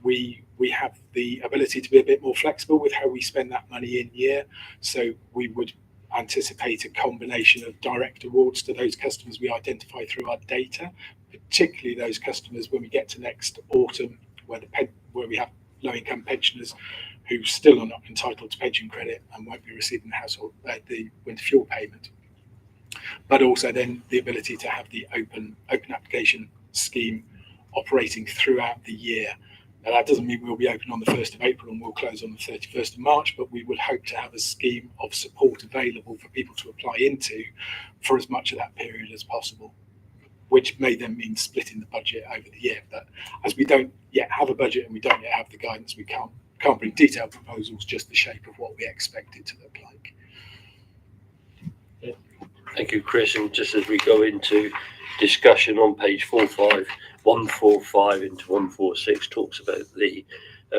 Speaker 13: we have the ability to be a bit more flexible with how we spend that money in year. So we would anticipate a combination of direct awards to those customers we identify through our data, particularly those customers when we get to next autumn, where we have low-income pensioners who still are not entitled to pension credit and won't be receiving the winter fuel payment. But also then the ability to have the open application scheme operating throughout the year. Now that doesn't mean we'll be open on the 1st of April and we'll close on the 31st of March, but we will hope to have a scheme of support available for people to apply into for as much of that period as possible, which may then mean splitting the budget over the year. But as we don't yet have a budget and we don't yet have the guidance, we can't bring detailed proposals, just the shape of what we expect it to look like.
Speaker 1: Thank you, Chris. And just as we go into discussion on page 145 into 146 talks about the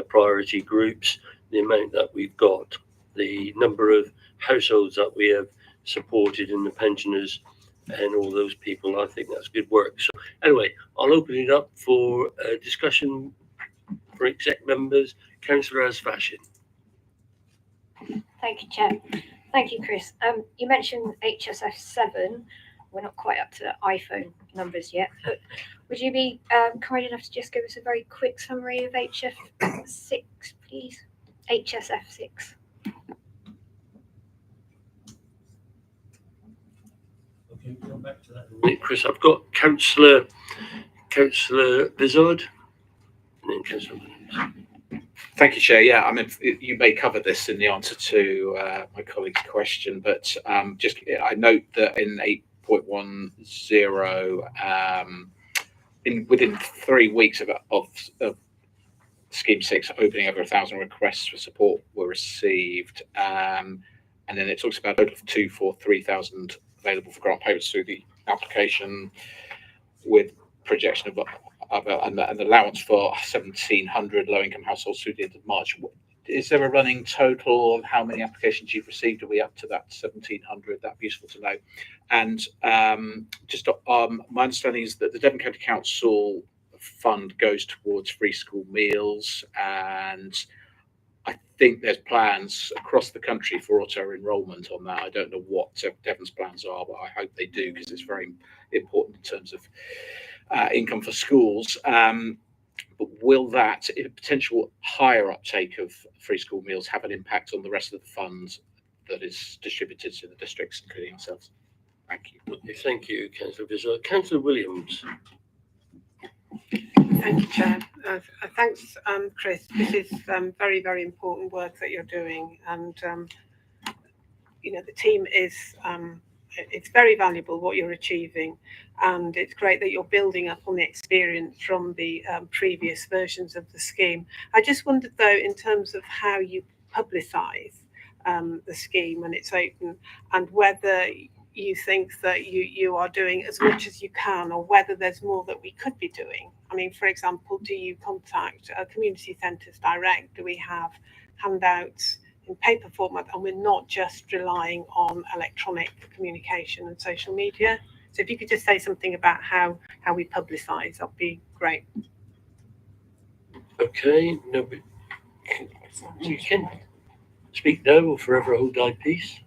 Speaker 1: priority groups, the amount that we've got, the number of households that we have supported and the pensioners and all those people. I think that's good work. So anyway, I'll open it up for discussion for exec members. Councillor Asfashin.
Speaker 14: Thank you, Chair. Thank you, Chris. You mentioned HSF 7. We're not quite up to iPhone numbers yet, but would you be kind enough to just give us a very quick summary of HSF 6, please? HSF 6.
Speaker 10: can come back to that in a minute.
Speaker 1: Chris, I've got Councillor Vizard, and then Councillor Williams.
Speaker 5: Thank you, Chair. Yeah, I mean, you may cover this in the answer to my colleague's question, but I note that in 8.10, within 3 weeks of Scheme 6 opening, over 1,000 requests for support were received, and then it talks about a total of 3,000 available for grant payments through the application, with projection of an allowance for 1,700 low-income households through the end of March. Is there a running total of how many applications you've received? Are we up to that 1,700? That'd be useful to know. And my understanding is that the Devon County Council fund goes towards free school meals, and I think there's plans across the country for auto enrolment on that. I don't know what Devon's plans are, but I hope they do, because it's very important in terms of income for schools. But will that potential higher uptake of free school meals have an impact on the rest of the funds that is distributed to the districts, including ourselves? Thank you.
Speaker 1: Okay, thank you, Councillor Vizard. Councillor Williams.
Speaker 6: Thank you, Chair. Thanks, Chris. This is very, very important work that you're doing, and the team is. It's very valuable what you're achieving, and it's great that you're building up on the experience from the previous versions of the scheme. I just wondered, though, in terms of how you publicise the scheme when it's open, and whether you think that you are doing as much as you can, or whether there's more that we could be doing. I mean, for example, do you contact community centres direct? Do we have handouts in paper format, and we're not just relying on electronic communication and social media? So if you could just say something about how we publicise, that'd be great.
Speaker 1: Okay, no, but you can speak now or forever hold thy peace.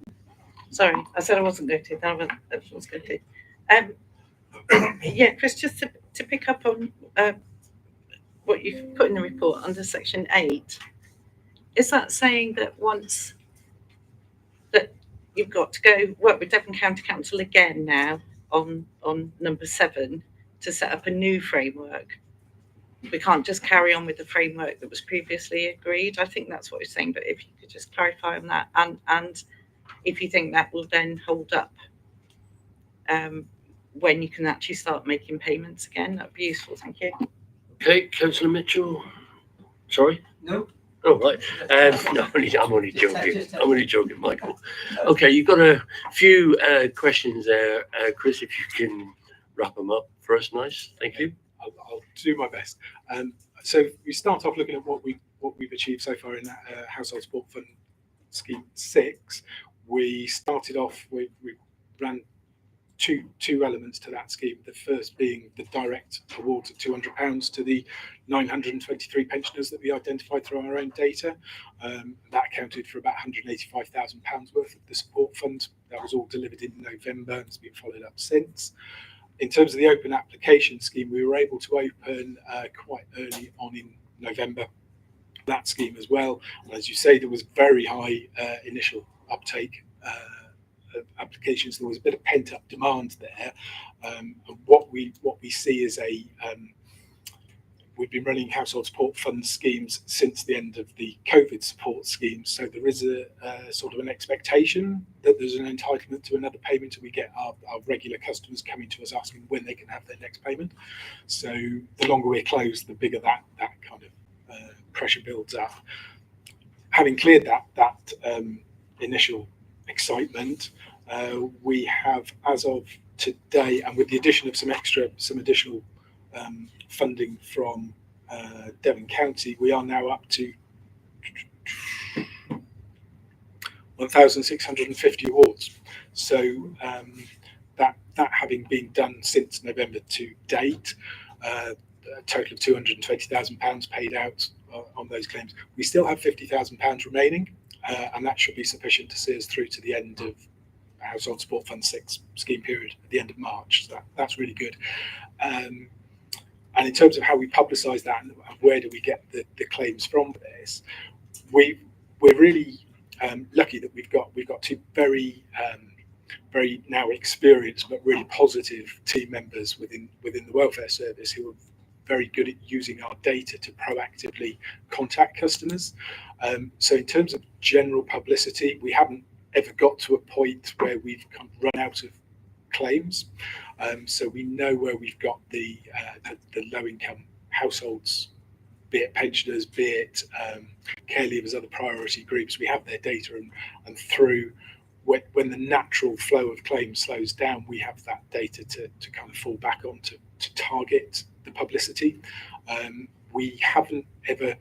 Speaker 4: Sorry, I said I wasn't going to. I was going to. Yeah, Chris, just to pick up on what you've put in the report under section 8, is that saying that once that you've got to go work with Devon County Council again now on number 7 to set up a new framework? We can't just carry on with the framework that was previously agreed. I think that's what you're saying, but if you could just clarify on that, and if you think that will then hold up when you can actually start making payments again, that'd be useful. Thank you.
Speaker 1: Okay, Councillor Mitchell. Sorry?
Speaker 7: No.
Speaker 1: Oh, right. No, I'm only joking. I'm only joking, Michael. Okay, you've got a few questions there, Chris. If you can wrap them up for us, nice. Thank you.
Speaker 13: I'll do my best. So we start off looking at what we've achieved so far in that Household Support Fund Scheme 6. We started off we ran two elements to that scheme. The first being the direct awards of £200 to the 923 pensioners that we identified through our own data. That accounted for about £185,000 worth of the support fund. That was all delivered in November and has been followed up since. In terms of the open application scheme, we were able to open quite early on in November that scheme as well. And as you say, there was very high initial uptake of applications. There was a bit of pent-up demand there. And what we see is we've been running household support fund schemes since the end of the COVID support schemes. So there is a sort of an expectation that there's an entitlement to another payment, and we get our regular customers coming to us asking when they can have their next payment. So the longer we're closed, the bigger that kind of pressure builds up. Having cleared that initial excitement, we have, as of today, and with the addition of some additional funding from Devon County, we are now up to 1,650 awards. So that having been done since November to date, a total of £220,000 paid out on those claims. We still have £50,000 remaining, and that should be sufficient to see us through to the end of Household Support Fund 6 scheme period at the end of March. So that's really good. And in terms of how we publicise that and where do we get the claims from this, we're really lucky that we've got two very very now experienced but really positive team members within the welfare service who are very good at using our data to proactively contact customers. So in terms of general publicity, we haven't ever got to a point where we've kind of run out of claims. So we know where we've got the low income households, be it pensioners, be it care leavers, other priority groups. We have their data, and through when the natural flow of claims slows down, we have that data to kind of fall back on to target the publicity. We haven't over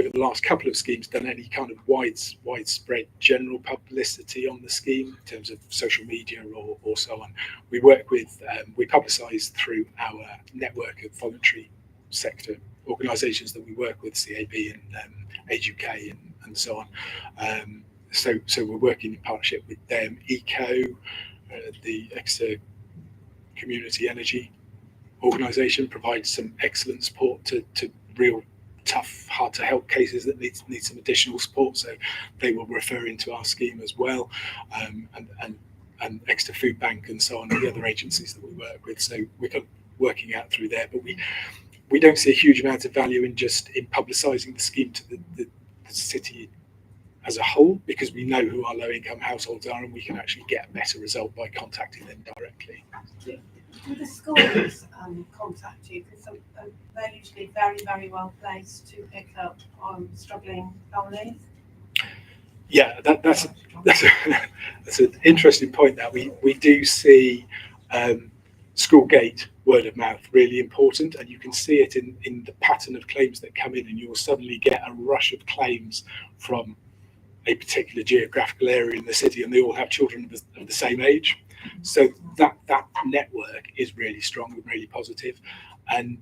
Speaker 13: the last couple of schemes done any kind of widespread general publicity on the scheme in terms of social media or so on. We work with, we publicise through our network of voluntary sector organisations that we work with, CAB and Age UK and so on. So we're working in partnership with them, ECO, the Exeter Community Energy organisation provides some excellent support to real tough, hard to help cases that need some additional support. So they will refer into our scheme as well, and Exeter Food Bank and so on, and the other agencies that we work with. So we're kind of working out through there, but we don't see a huge amount of value in publicising the scheme to the city as a whole, because we know who our low income households are and we can actually get a better result by contacting them directly.
Speaker 6: With the schools contact you, because they're usually very, very well placed to pick up on struggling families.
Speaker 13: Yeah, that's an interesting point. That we do see school gate word of mouth really important, and you can see it in the pattern of claims that come in, and you will suddenly get a rush of claims from a particular geographical area in the city, and they all have children of the same age. So that network is really strong and really positive. And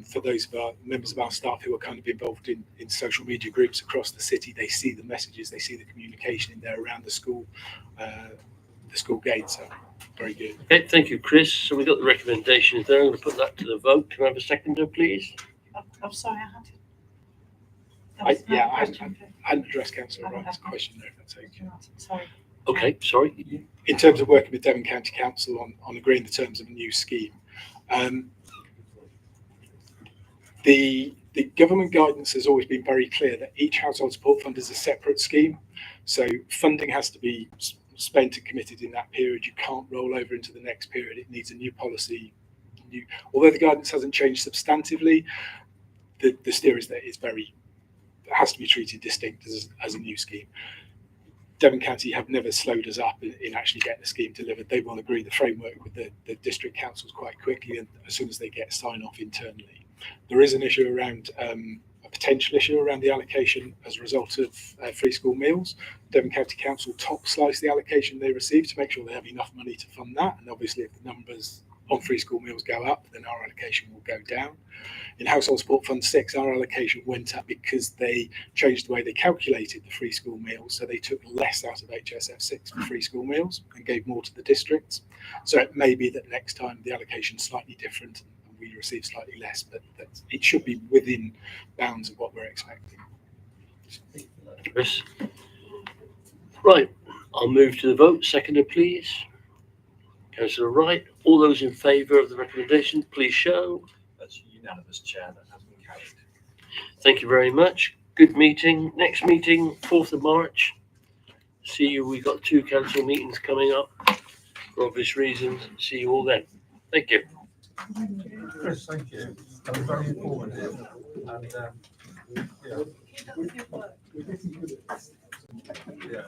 Speaker 13: for those of our members of our staff who are kind of involved in social media groups across the city, they see the messages, they see the communication in there around the school gate. So very good.
Speaker 1: Okay, thank you, Chris. So we've got the recommendations there. I'm going to put that to the vote. Can I have a seconder, please?
Speaker 6: I'm sorry, I had to.
Speaker 13: I hadn't addressed Councillor Wright's question there, if that's okay.
Speaker 6: Sorry.
Speaker 1: Okay, sorry.
Speaker 13: In terms of working with Devon County Council on agreeing the terms of a new scheme, the government guidance has always been very clear that each household support fund is a separate scheme. So funding has to be spent and committed in that period. You can't roll over into the next period. It needs a new policy. Although the guidance hasn't changed substantively, the steer is that it has to be treated distinct as a new scheme. Devon County have never slowed us up in actually getting the scheme delivered. They will agree the framework with the district councils quite quickly, and as soon as they get sign off internally. There is an issue around a potential issue around the allocation as a result of free school meals. Devon County Council top slice the allocation they receive to make sure they have enough money to fund that, and obviously if the numbers on free school meals go up, then our allocation will go down. In Household Support Fund 6, our allocation went up because they changed the way they calculated the free school meals. So they took less out of HSF 6 for free school meals and gave more to the districts. So it may be that next time the allocation is slightly different and we receive slightly less, but it should be within bounds of what we're expecting.
Speaker 1: Chris. Right, I'll move to the vote. Seconder, please. Councillor Wright. All those in favour of the recommendation, please show.
Speaker 12: That's unanimous, Chair. That has been carried.
Speaker 1: Thank you very much. Good meeting. Next meeting, 4th of March. See you. We've got 2 council meetings coming up for obvious reasons. See you all then. Thank you.
Speaker 12: Chris, thank you. That was very informative. And yeah.